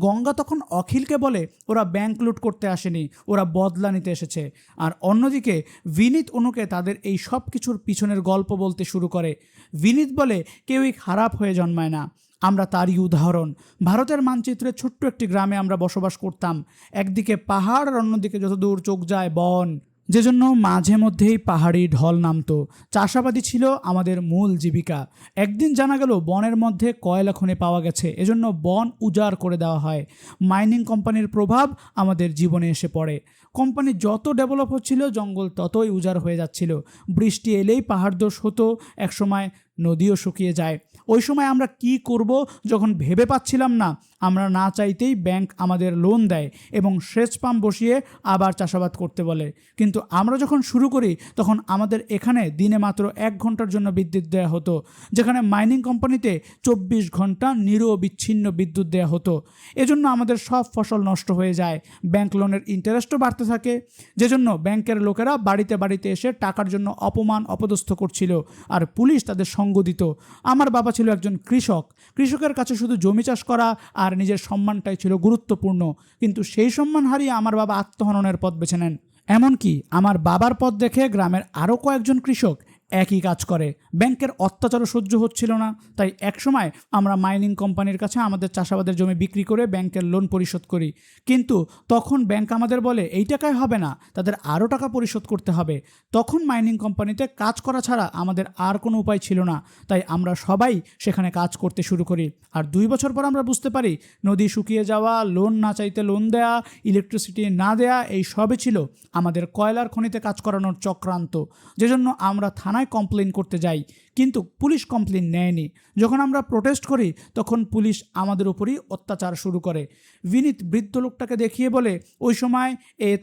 গঙ্গা তখন অখিলকে বলে ওরা ব্যাংক লুট করতে আসেনি, ওরা বদলা নিতে এসেছে। আর অন্যদিকে বিনীত অনুকে তাদের এই সব কিছুর পিছনের গল্প বলতে শুরু করে। বিনীত বলে কেউই খারাপ হয়ে জন্মায় না, আমরা তারই উদাহরণ। ভারতের মানচিত্রে ছোট্ট একটি গ্রামে আমরা বসবাস করতাম। একদিকে পাহাড় আর অন্যদিকে যতদূর চোখ যায় বন, যেজন্য মাঝে মধ্যেই পাহাড়ি ঢল নামতো। চাষাবাদই ছিল আমাদের মূল জীবিকা। একদিন জানা গেল বনের মধ্যে কয়লা খনি পাওয়া গেছে, এজন্য বন উজাড় করে দেওয়া হয়। মাইনিং কোম্পানির প্রভাব আমাদের জীবনে এসে পড়ে। কোম্পানি যত ডেভেলপ হচ্ছিল জঙ্গল ততই উজাড় হয়ে যাচ্ছিল। বৃষ্টি এলেই পাহাড় ধস হতো, একসময় নদীও শুকিয়ে যায়। ওই সময় আমরা কি করব যখন ভেবে পাচ্ছিলাম না, আমরা না চাইতেই ব্যাংক আমাদের লোন দেয় এবং সেচ পাম্প বসিয়ে আবার চাষাবাদ করতে বলে। কিন্তু আমরা যখন শুরু করি তখন আমাদের এখানে দিনে মাত্র 1 ঘন্টার জন্য বিদ্যুৎ দেওয়া হতো, যেখানে মাইনিং কোম্পানিতে 24 ঘন্টা নিরবিচ্ছিন্ন বিদ্যুৎ দেওয়া হতো। এজন্য আমাদের সব ফসল নষ্ট হয়ে যায়, ব্যাংক লোনের ইন্টারেস্টও বাড়তে থাকে। যেজন্য ব্যাংকের লোকেরা বাড়িতে বাড়িতে এসে টাকার জন্য অপমান অপদস্থ করছিল, আর পুলিশ তাদের সঙ্গ দিত। আমার বাবা ছিল একজন কৃষক, কৃষকের কাছে শুধু জমি চাষ করা আর নিজের সম্মানটাই ছিল গুরুত্বপূর্ণ। কিন্তু সেই সম্মান হারিয়ে আমার বাবা আত্মহননের পথ বেছে নেন। এমনকি আমার বাবার পথ দেখে গ্রামের আরও কয়েকজন কৃষক একই কাজ করে। ব্যাংকের অত্যাচারও সহ্য হচ্ছিল না, তাই একসময় আমরা মাইনিং কোম্পানির কাছে আমাদের চাষাবাদের জমি বিক্রি করে ব্যাংকের লোন পরিশোধ করি। কিন্তু তখন ব্যাংক আমাদের বলে এই টাকায় হবে না, তাদের আরও টাকা পরিশোধ করতে হবে। তখন মাইনিং কোম্পানিতে কাজ করা ছাড়া আমাদের আর কোনো উপায় ছিল না, তাই আমরা সবাই সেখানে কাজ করতে শুরু করি। আর 2 বছর পর আমরা বুঝতে পারি নদী শুকিয়ে যাওয়া, লোন না চাইতে লোন দেয়া, ইলেকট্রিসিটি না দেয়া, এই সবই ছিল আমাদের কয়লার খনিতে কাজ করানোর চক্রান্ত। যেজন্য আমরা থানায় কমপ্লেন করতে যাই, কিন্তু পুলিশ কমপ্লেন নেয়নি। যখন আমরা প্রোটেস্ট করি তখন পুলিশ আমাদের উপরই অত্যাচার শুরু করে। বিনীত বৃদ্ধ লোকটাকে দেখিয়ে বলে ওই সময়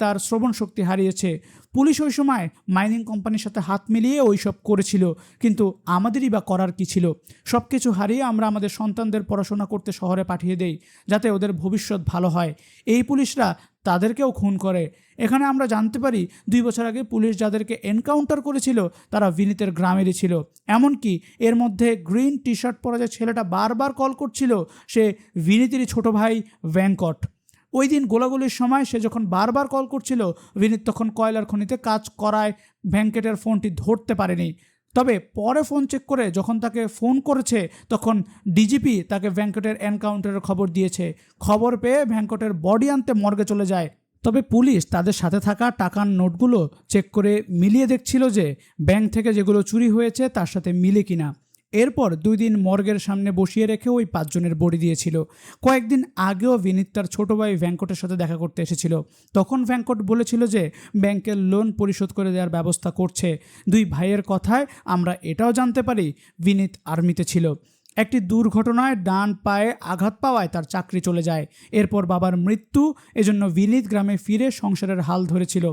তার শ্রবণ শক্তি হারিয়েছে। পুলিশ ওই সময় মাইনিং কোম্পানির সাথে হাত মিলিয়ে ওই সব করেছিল, কিন্তু আমাদেরই বা করার কি ছিল। সব কিছু হারিয়ে আমরা আমাদের সন্তানদের পড়াশোনা করতে শহরে পাঠিয়ে দেই, যাতে ওদের ভবিষ্যৎ ভালো হয়। এই পুলিশরা তাদেরকেও খুন করে। এখানে আমরা জানতে পারি 2 বছর আগে পুলিশ যাদেরকে এনকাউন্টার করেছিল তারা বিনীতের গ্রামেরই ছিল। এমনকি এর মধ্যে গ্রিন টি শার্ট পরা যে ছেলেটা বারবার কল করছিল সে বিনীতেরই ছোট ভাই ভেঙ্কট। ওই দিন গোলাগুলির সময় সে যখন বারবার কল করছিল, বিনীত তখন কয়লার খনিতে কাজ করায় ভেঙ্কটের ফোনটি ধরতে পারেনি। তবে পরে ফোন চেক করে যখন তাকে ফোন করেছে তখন ডিজিপি তাকে ভেঙ্কটের এনকাউন্টারের খবর দিয়েছে। খবর পেয়ে ভেঙ্কটের বডি আনতে মর্গে চলে যায়। তবে পুলিশ তাদের সাথে থাকা টাকার নোটগুলো চেক করে মিলিয়ে দেখছিল যে ব্যাংক থেকে যেগুলো চুরি হয়েছে তার সাথে মিলে কিনা। এরপর 2 দিন মর্গের সামনে বসিয়ে রেখে ওই 5 জনের বডি দিয়েছিল। কয়েকদিন আগেও বিনীত তার ছোট ভাই ভ্যাঙ্কটের সাথে দেখা করতে এসেছিল। তখন ভ্যাঙ্কট বলেছিল যে ব্যাংকের লোন পরিশোধ করে দেওয়ার ব্যবস্থা করছে। 2 ভাইয়ের কথায় আমরা এটাও জানতে পারি বিনীত আর্মিতে ছিল। একটি দুর্ঘটনায় ডান পায়ে আঘাত পাওয়ায় তার চাকরি চলে যায়। এরপর বাবার মৃত্যু, এজন্য বিনীত গ্রামে ফিরে সংসারের হাল ধরেছিল।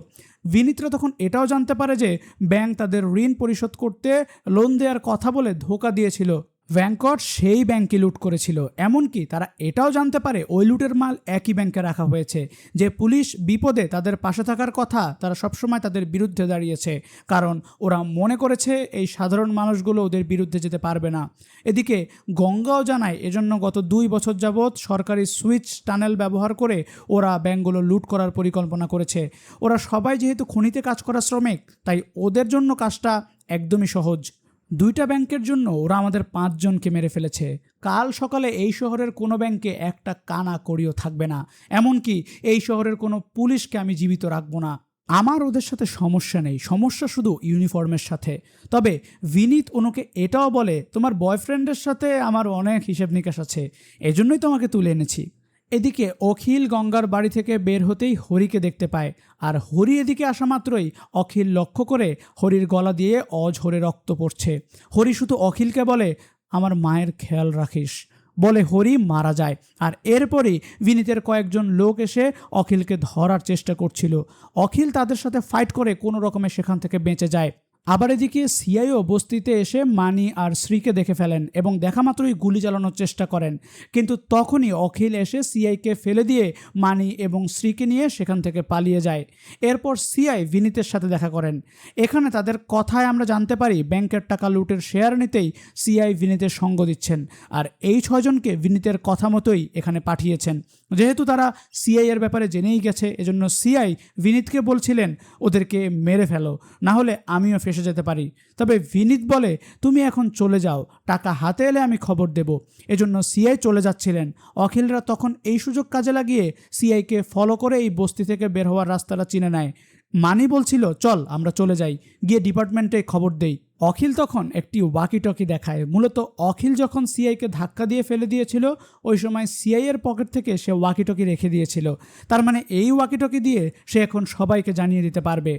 বিনীতরা তখন এটাও জানতে পারে যে ব্যাংক তাদের ঋণ পরিশোধ করতে লোন দেওয়ার কথা বলে ধোঁকা দিয়েছিল। ভ্যাঙ্কট সেই ব্যাংকে লুট করেছিল। এমনকি তারা এটাও জানতে পারে ওই লুটের মাল একই ব্যাংকে রাখা হয়েছে। যে পুলিশ বিপদে তাদের পাশে থাকার কথা, তারা সবসময় তাদের বিরুদ্ধে দাঁড়িয়েছে, কারণ ওরা মনে করেছে এই সাধারণ মানুষগুলো ওদের বিরুদ্ধে যেতে পারবে না। এদিকে গঙ্গাও জানায় এজন্য গত 2 বছর যাবৎ সরকারি সুইচ টানেল ব্যবহার করে ওরা ব্যাংকগুলো লুট করার পরিকল্পনা করেছে। ওরা সবাই যেহেতু খনিতে কাজ করা শ্রমিক, তাই ওদের জন্য কাজটা একদমই সহজ। 2টা ব্যাংকের জন্য ওরা আমাদের 5 জনকে মেরে ফেলেছে। কাল সকালে এই শহরের কোনো ব্যাংকে একটা কানা কড়িও থাকবে না। এমনকি এই শহরের কোনো পুলিশকে আমি জীবিত রাখবো না। আমার ওদের সাথে সমস্যা নেই, সমস্যা শুধু ইউনিফর্মের সাথে। তবে বিনীত অনুকে এটাও বলে, তোমার বয়ফ্রেন্ডের সাথে আমার অনেক হিসেব নিকাশ আছে, এজন্যই তোমাকে তুলে এনেছি। এদিকে অখিল গঙ্গার বাড়ি থেকে বের হতেই হরিকে দেখতে পায়, আর হরি এদিকে আসা মাত্রই অখিল লক্ষ্য করে হরির গলা দিয়ে অঝরে রক্ত পড়ছে। হরি শুধু অখিলকে বলে, আমার মায়ের খেয়াল রাখিস, বলে হরি মারা যায়। আর এরপরই বিনীতের কয়েকজন লোক এসে অখিলকে ধরার চেষ্টা করছিল। অখিল তাদের সাথে ফাইট করে কোনো রকমে সেখান থেকে বেঁচে যায়। আবার এদিকে সিআইও বস্তিতে এসে মানি আর শ্রীকে দেখে ফেলেন এবং দেখা মাত্রই গুলি চালানোর চেষ্টা করেন, কিন্তু তখনই অখিল এসে সিআইকে ফেলে দিয়ে মানি এবং শ্রীকে নিয়ে সেখান থেকে পালিয়ে যায়। এরপর সিআই বিনীতের সাথে দেখা করেন। এখানে তাদের কথায় আমরা জানতে পারি ব্যাংকের টাকা লুটের শেয়ার নিতেই সিআই বিনীতের সঙ্গ দিচ্ছেন, আর এই 6 জনকে বিনীতের কথা মতোই এখানে পাঠিয়েছেন। যেহেতু তারা সিআই এর ব্যাপারে জেনেই গেছে, এজন্য সিআই বিনীতকে বলছিলেন ওদেরকে মেরে ফেলো, না হলে আমিও ফেসে যেতে পারি। তবে বিনীত বলে, তুমি এখন চলে যাও, টাকা হাতে এলে আমি খবর দেব। এজন্য সিআই চলে যাচ্ছিলেন। অখিলরা তখন এই সুযোগ কাজে লাগিয়ে সিআইকে ফলো করে এই বস্তি থেকে বের হওয়ার রাস্তাটা চিনে নেয়। মানি বলছিল, চল আমরা চলে যাই, গিয়ে ডিপার্টমেন্টে খবর দেই। অখিল তখন একটি ওয়াকি টকি দেখায়। মূলত অখিল যখন সিআইকে ধাক্কা দিয়ে ফেলে দিয়েছিল, ওই সময় সিআই এর পকেট থেকে সে ওয়াকি টকি রেখে দিয়েছিল। তার মানে এই ওয়াকি টকি দিয়ে সে এখন সবাইকে জানিয়ে দিতে পারবে।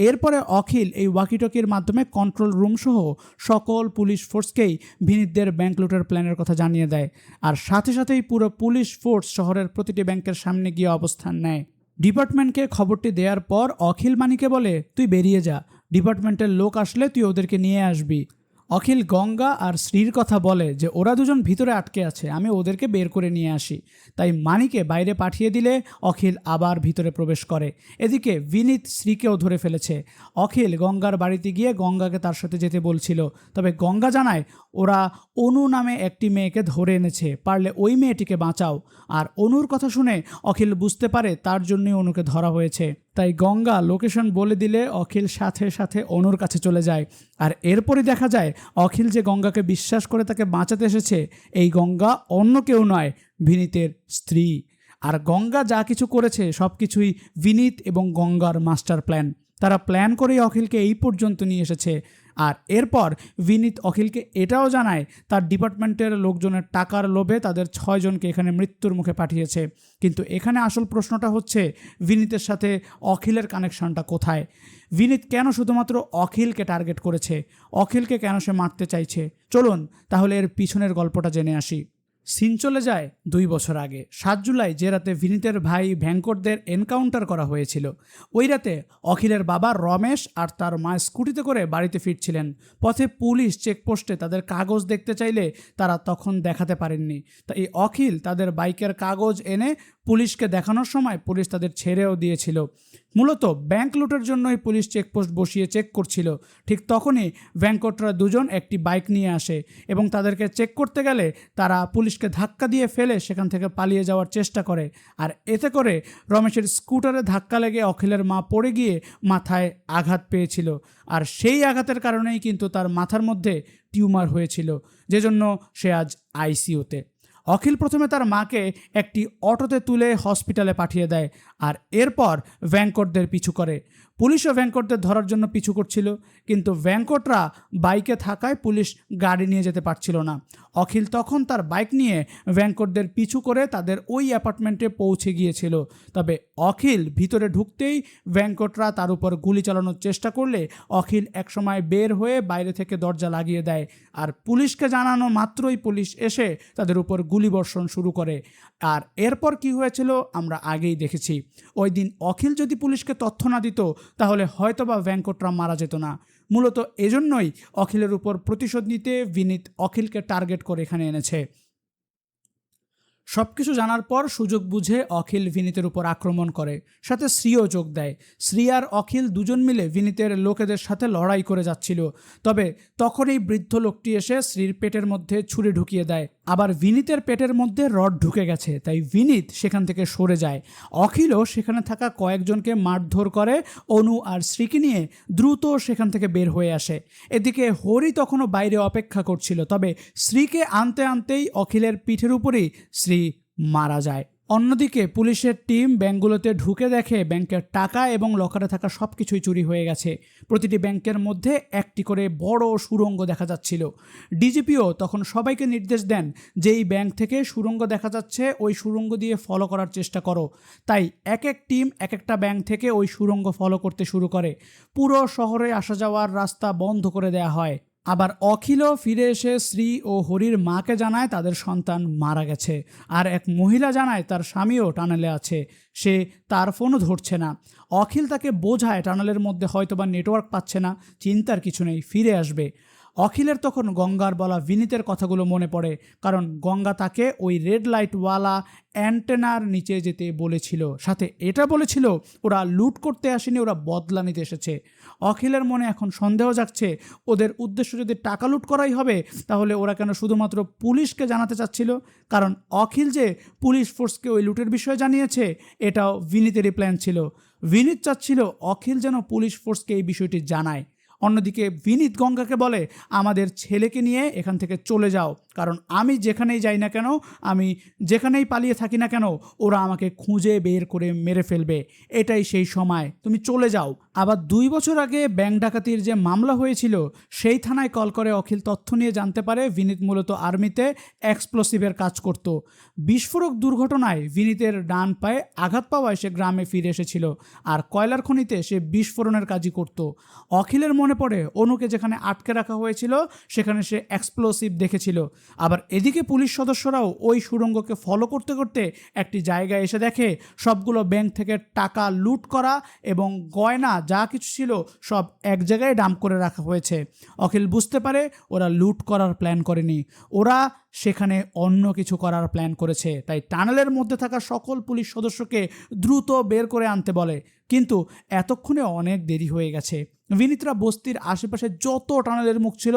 এরপরে অখিল এই ওয়াকি টকির মাধ্যমে কন্ট্রোল রুম সহ সকল পুলিশ ফোর্সকেই বিনীতদের ব্যাংক লুটের প্ল্যানের কথা জানিয়ে দেয়। আর সাথে সাথেই পুরো পুলিশ ফোর্স শহরের প্রতিটি ব্যাংকের সামনে গিয়ে অবস্থান নেয়। ডিপার্টমেন্টকে খবরটি দেওয়ার পর অখিল মানিকে বলে, তুই বেরিয়ে যা, ডিপার্টমেন্টের লোক আসলে তুই ওদেরকে নিয়ে আসবি। অখিল গঙ্গা আর শ্রীর কথা বলে যে ওরা দুজন ভিতরে আটকে আছে, আমি ওদেরকে বের করে নিয়ে আসি। তাই মানিকে বাইরে পাঠিয়ে দিলে অখিল আবার ভিতরে প্রবেশ করে। এদিকে বিনীত শ্রীকেও ধরে ফেলেছে। অখিল গঙ্গার বাড়িতে গিয়ে গঙ্গাকে তার সাথে যেতে বলছিল, তবে গঙ্গা জানায় ওরা অনু নামে একটি মেয়েকে ধরে এনেছে, পারলে ওই মেয়েটিকে বাঁচাও। আর অনুর কথা শুনে অখিল বুঝতে পারে তার জন্যই অনুকে ধরা হয়েছে। তাই গঙ্গা লোকেশন বলে দিলে অখিল সাথে সাথে অনুর কাছে চলে যায়। আর এরপরই দেখা যায় অখিল যে গঙ্গাকে বিশ্বাস করে তাকে বাঁচাতে এসেছে, এই গঙ্গা অন্য কেউ নয়, বিনীতের স্ত্রী। আর গঙ্গা যা কিছু করেছে সব কিছুই বিনীত এবং গঙ্গার মাস্টার প্ল্যান। তারা প্ল্যান করেই অখিলকে এই পর্যন্ত নিয়ে এসেছে। আর এরপর বিনীত অখিলকে এটাও জানায় তার ডিপার্টমেন্টের লোকজনের টাকার লোভে তাদের 6 জনকে এখানে মৃত্যুর মুখে পাঠিয়েছে। কিন্তু এখানে আসল প্রশ্নটা হচ্ছে বিনীতের সাথে অখিলের কানেকশনটা কোথায়? বিনীত কেন শুধুমাত্র অখিলকে টার্গেট করেছে? অখিলকে কেন সে মারতে চাইছে? চলুন তাহলে এর পিছনের গল্পটা জেনে আসি। সিন চলে যায় 2 বছর আগে, 7 জুলাই, যে রাতে বিনীতের ভাই ভ্যাঙ্কটদের এনকাউন্টার করা হয়েছিল। ওই রাতে অখিলের বাবা রমেশ আর তার মা স্কুটিতে করে বাড়িতে ফিরছিলেন। পথে পুলিশ চেকপোস্টে তাদের কাগজ দেখতে চাইলে তারা তখন দেখাতে পারেননি। তাই অখিল তাদের বাইকের কাগজ এনে পুলিশকে দেখানোর সময় পুলিশ তাদের ছেড়েও দিয়েছিল। মূলত ব্যাংক লুটের জন্যই পুলিশ চেকপোস্ট বসিয়ে চেক করছিল। ঠিক তখনই ভ্যাঙ্কটরা দুজন একটি বাইক নিয়ে আসে এবং তাদেরকে চেক করতে গেলে তারা পুলিশকে ধাক্কা দিয়ে ফেলে সেখান থেকে পালিয়ে যাওয়ার চেষ্টা করে। আর এতে করে রমেশের স্কুটারে ধাক্কা লেগে অখিলের মা পড়ে গিয়ে মাথায় আঘাত পেয়েছিল। আর সেই আঘাতের কারণেই কিন্তু তার মাথার মধ্যে টিউমার হয়েছিল, যে জন্য সে আজ আইসিইউতে। অখিল প্রথমে তার মাকে একটি অটোতে তুলে হসপিটালে পাঠিয়ে দেয়। আর এরপর ভ্যাঙ্কটদের পিছু করে। পুলিশও ভ্যাঙ্কটদের ধরার জন্য পিছু করছিল, কিন্তু ভ্যাঙ্কটরা বাইকে থাকায় পুলিশ গাড়ি নিয়ে যেতে পারছিল না। অখিল তখন তার বাইক নিয়ে ভ্যাঙ্কটদের পিছু করে তাদের ওই অ্যাপার্টমেন্টে পৌঁছে গিয়েছিল। তবে অখিল ভিতরে ঢুকতেই ভ্যাঙ্কটরা তার উপর গুলি চালানোর চেষ্টা করলে অখিল একসময় বের হয়ে বাইরে থেকে দরজা লাগিয়ে দেয়। আর পুলিশকে জানানো মাত্রই পুলিশ এসে তাদের উপর গুলিবর্ষণ শুরু করে। আর এরপর কি হয়েছিল আমরা আগেই দেখেছি। ওই দিন অখিল যদি পুলিশকে তথ্য না দিত তাহলে হয়তোবা ভ্যাঙ্কটরা মারা যেত না। মূলত এজন্যই অখিলের উপর প্রতিশোধ নিতে বিনীত অখিলকে টার্গেট করে এখানে এনেছে। সব কিছু জানার পর সুযোগ বুঝে অখিল বিনীতের উপর আক্রমণ করে, সাথে শ্রীও যোগ দেয়। শ্রী আর অখিল দুজন মিলে বিনীতের লোকেদের সাথে লড়াই করে যাচ্ছিল। তবে তখন এই বৃদ্ধ লোকটি এসে শ্রীর পেটের মধ্যে ছুরি ঢুকিয়ে দেয়। আবার বিনীতের পেটের মধ্যে রড ঢুকে গেছে, তাই বিনীত সেখান থেকে সরে যায়। অখিলও সেখানে থাকা কয়েকজনকে মারধর করে অনু আর শ্রীকে নিয়ে দ্রুত সেখান থেকে বের হয়ে আসে। এদিকে হরি তখনও বাইরে অপেক্ষা করছিল, তবে শ্রীকে আনতে আনতেই অখিলের পিঠের উপরেই শ্রী মারা যায়। অন্যদিকে পুলিশের টিম ব্যাংকগুলোতে ঢুকে দেখে ব্যাংকের টাকা এবং লকারে থাকা সব কিছুই চুরি হয়ে গেছে। প্রতিটি ব্যাংকের মধ্যে একটি করে বড় সুড়ঙ্গ দেখা যাচ্ছিল। ডিজিপিও তখন সবাইকে নির্দেশ দেন যে এই ব্যাংক থেকে সুড়ঙ্গ দেখা যাচ্ছে, ওই সুড়ঙ্গ দিয়ে ফলো করার চেষ্টা করো। তাই এক এক টিম এক একটা ব্যাংক থেকে ওই সুড়ঙ্গ ফলো করতে শুরু করে। পুরো শহরে আসা যাওয়ার রাস্তা বন্ধ করে দেয়া হয়। আবার অখিলও ফিরে এসে শ্রী ও হরির মাকে জানায় তাদের সন্তান মারা গেছে। আর এক মহিলা জানায় তার স্বামীও টানেলে আছে, সে তার ফোনও ধরছে না। অখিল তাকে বোঝায় টানেলের মধ্যে হয়তোবা নেটওয়ার্ক পাচ্ছে না, চিন্তার কিছু নেই, ফিরে আসবে। অখিলের তখন গঙ্গার বলা বিনীতের কথাগুলো মনে পড়ে, কারণ গঙ্গা তাকে ওই রেড লাইটওয়ালা অ্যান্টেনার নিচে যেতে বলেছিল, সাথে এটা বলেছিল ওরা লুট করতে আসেনি, ওরা বদলা নিতে এসেছে। অখিলের মনে এখন সন্দেহ জাগছে, ওদের উদ্দেশ্য যদি টাকা লুট করাই হবে তাহলে ওরা কেন শুধুমাত্র পুলিশকে জানাতে চাচ্ছিল? কারণ অখিল যে পুলিশ ফোর্সকে ওই লুটের বিষয়ে জানিয়েছে এটাও বিনীতেরই প্ল্যান ছিল। বিনীত চাচ্ছিল অখিল যেন পুলিশ ফোর্সকে এই বিষয়টি জানায়। অন্যদিকে বিনীত গঙ্গাকে বলে, আমাদের ছেলেকে নিয়ে এখান থেকে চলে যাও, কারণ আমি যেখানেই যাই না কেন, আমি যেখানেই পালিয়ে থাকি না কেন, ওরা আমাকে খুঁজে বের করে মেরে ফেলবে। এটাই সেই সময়, তুমি চলে যাও। আবার 2 বছর আগে ব্যাংক ডাকাতির যে মামলা হয়েছিল সেই থানায় কল করে অখিল তথ্য নিয়ে জানতে পারে বিনীত মূলত আর্মিতে এক্সপ্লোসিভের কাজ করত। বিস্ফোরক দুর্ঘটনায় বিনীতের ডান পায়ে আঘাত পাওয়ায় সে গ্রামে ফিরে এসেছিল, আর কয়লার খনিতে সে বিস্ফোরণের কাজই করত। অখিলের মনে পড়ে অনুকে যেখানে আটকে রাখা হয়েছিল সেখানে সে এক্সপ্লোসিভ দেখেছিল। আবার এদিকে পুলিশ সদস্যরাও ওই সুড়ঙ্গকে ফলো করতে করতে একটি জায়গায় এসে দেখে সবগুলো ব্যাংক থেকে টাকা লুট করা এবং গয়না যা কিছু ছিল সব এক জায়গায় ডাম্প করে রাখা হয়েছে। অখিল বুঝতে পারে ওরা লুট করার প্ল্যান করেনি, ওরা সেখানে অন্য কিছু করার প্ল্যান করেছে। তাই টানেলের মধ্যে থাকা সকল পুলিশ সদস্যকে দ্রুত বের করে আনতে বলে, কিন্তু এতক্ষণে অনেক দেরি হয়ে গেছে। বিনীতরা বস্তির আশেপাশে যত টানেলের মুখ ছিল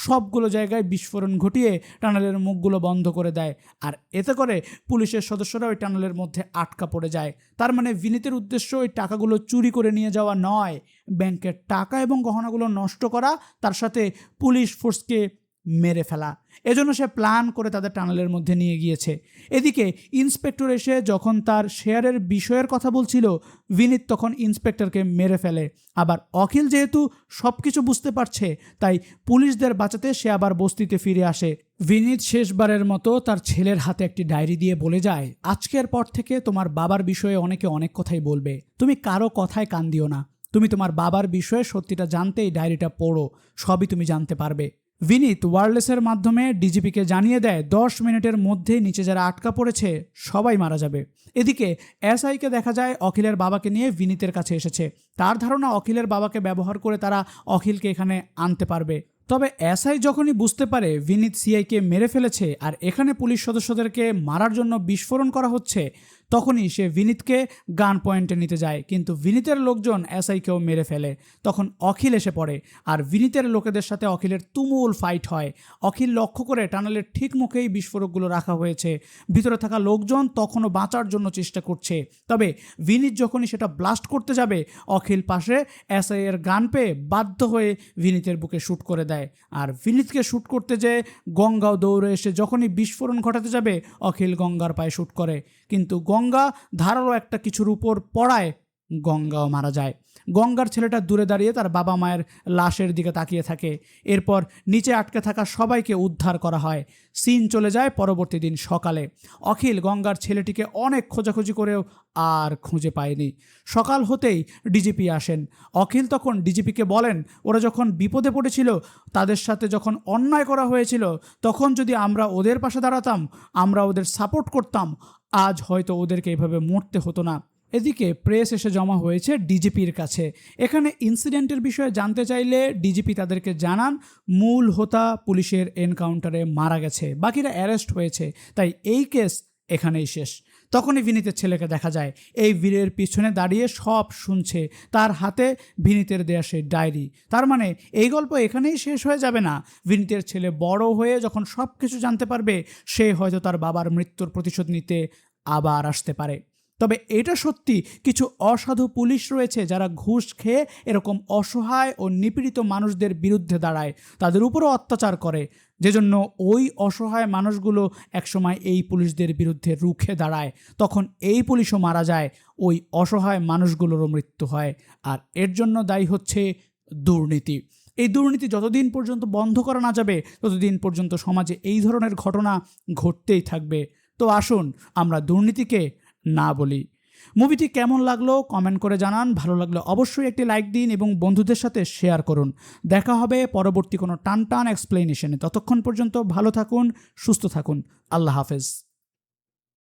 সবগুলো জায়গায় বিস্ফোরণ ঘটিয়ে টানেলের মুখগুলো বন্ধ করে দেয়। আর এতে করে পুলিশের সদস্যরা ওই টানেলের মধ্যে আটকা পড়ে যায়। তার মানে বিনীতের উদ্দেশ্য ওই টাকাগুলো চুরি করে নিয়ে যাওয়া নয়, ব্যাংকের টাকা এবং গহনাগুলো নষ্ট করা, তার সাথে পুলিশ ফোর্সকে মেরে ফেলা। এজন্য সে প্ল্যান করে তাদের টানেলের মধ্যে নিয়ে গিয়েছে। এদিকে ইন্সপেক্টর এসে যখন তার শেয়ারের বিষয়ের কথা বলছিল বিনীত তখন ইন্সপেক্টরকে মেরে ফেলে। আবার অখিল যেহেতু সব কিছু বুঝতে পারছে তাই পুলিশদের বাঁচাতে সে আবার বস্তিতে ফিরে আসে। বিনীত শেষবারের মতো তার ছেলের হাতে একটি ডায়েরি দিয়ে বলে যায়, আজকের পর থেকে তোমার বাবার বিষয়ে অনেকে অনেক কথাই বলবে, তুমি কারো কথায় কান দিও না, তুমি তোমার বাবার বিষয়ে সত্যিটা জানতে এই ডায়েরিটা পড়ো, সবই তুমি জানতে পারবে। বিনীত ওয়্যারলেসের মাধ্যমে ডিজিপিকে জানিয়ে দেয় 10 মিনিটের মধ্যেই নিচে যারা আটকা পড়েছে সবাই মারা যাবে। এদিকে এসআইকে দেখা যায় অখিলের বাবাকে নিয়ে বিনীতের কাছে এসেছে। তার ধারণা অখিলের বাবাকে ব্যবহার করে তারা অখিলকে এখানে আনতে পারবে। তবে এসআই যখনই বুঝতে পারে বিনীত সিআইকে মেরে ফেলেছে আর এখানে পুলিশ সদস্যদেরকে মারার জন্য বিস্ফোরণ করা হচ্ছে, তখনই সে বিনীতকে গান পয়েন্টে নিতে যায়, কিন্তু বিনীতের লোকজন এসআইকেও মেরে ফেলে। তখন অখিল এসে পড়ে আর বিনীতের লোকেদের সাথে অখিলের তুমুল ফাইট হয়। অখিল লক্ষ্য করে টানেলের ঠিক মুখেই বিস্ফোরকগুলো রাখা হয়েছে। ভিতরে থাকা লোকজন তখনও বাঁচার জন্য চেষ্টা করছে। তবে বিনীত যখনই সেটা ব্লাস্ট করতে যাবে অখিল পাশে এসআই এর গান পেয়ে বাধ্য হয়ে বিনীতের বুকে শ্যুট করে দেয়। আর বিনীতকে শ্যুট করতে যেয়ে গঙ্গাও দৌড়ে এসে যখনই বিস্ফোরণ ঘটাতে যাবে অখিল গঙ্গার পায়ে শ্যুট করে, কিন্তু গঙ্গা ধারালো একটা কিছুর উপর পড়ায় গঙ্গাও মারা যায়। গঙ্গার ছেলেটা দূরে দাঁড়িয়ে তার বাবা মায়ের লাশের দিকে তাকিয়ে থাকে। এরপর নিচে আটকে থাকা সবাইকে উদ্ধার করা হয়। সিন চলে যায় পরবর্তী দিন সকালে। অখিল গঙ্গার ছেলেটিকে অনেক খোঁজাখুঁজি করেও আর খুঁজে পায়নি। সকাল হতেই ডিজিপি আসেন। অখিল তখন ডিজিপিকে বলেন, ওরা যখন বিপদে পড়েছিল, তাদের সাথে যখন অন্যায় করা হয়েছিল, তখন যদি আমরা ওদের পাশে দাঁড়াতাম, আমরা ওদের সাপোর্ট করতাম, আজ হয়তো ওদেরকে এভাবে মরতে হতো না। এদিকে প্রেস এসে জমা হয়েছে ডিজিপির কাছে। এখানে ইনসিডেন্টের বিষয়ে জানতে চাইলে ডিজিপি তাদেরকে জানান মূল হোতা পুলিশের এনকাউন্টারে মারা গেছে, বাকিরা অ্যারেস্ট হয়েছে, তাই এই কেস এখানেই শেষ। তখনই বিনীতের ছেলেকে দেখা যায় এই বীরের পিছনে দাঁড়িয়ে সব শুনছে, তার হাতে বিনীতের দেয়া সেই ডায়েরি। তার মানে এই গল্প এখানেই শেষ হয়ে যাবে না। বিনীতের ছেলে বড় হয়ে যখন সব কিছু জানতে পারবে, সে হয়তো তার বাবার মৃত্যুর প্রতিশোধ নিতে আবার আসতে পারে। তবে এটা সত্যি, কিছু অসাধু পুলিশ রয়েছে যারা ঘুষ খেয়ে এরকম অসহায় ও নিপীড়িত মানুষদের বিরুদ্ধে দাঁড়ায়, তাদের উপরও অত্যাচার করে, যেজন্য ওই অসহায় মানুষগুলো একসময় এই পুলিশদের বিরুদ্ধে রুখে দাঁড়ায়। তখন এই পুলিশও মারা যায়, ওই অসহায় মানুষগুলোরও মৃত্যু হয়। আর এর জন্য দায়ী হচ্ছে দুর্নীতি। এই দুর্নীতি যতদিন পর্যন্ত বন্ধ করা না যাবে, ততদিন পর্যন্ত সমাজে এই ধরনের ঘটনা ঘটতেই থাকবে। তো আসুন আমরা দুর্নীতিকে না বলি। মুভিটি কেমন লাগলো কমেন্ট করে জানান। ভালো লাগলে অবশ্যই একটি লাইক দিন এবং বন্ধুদের সাথে শেয়ার করুন। দেখা হবে পরবর্তী কোনো টান এক্সপ্লেনেশনে। ততক্ষণ পর্যন্ত ভালো থাকুন, সুস্থ থাকুন। আল্লাহ হাফেজ।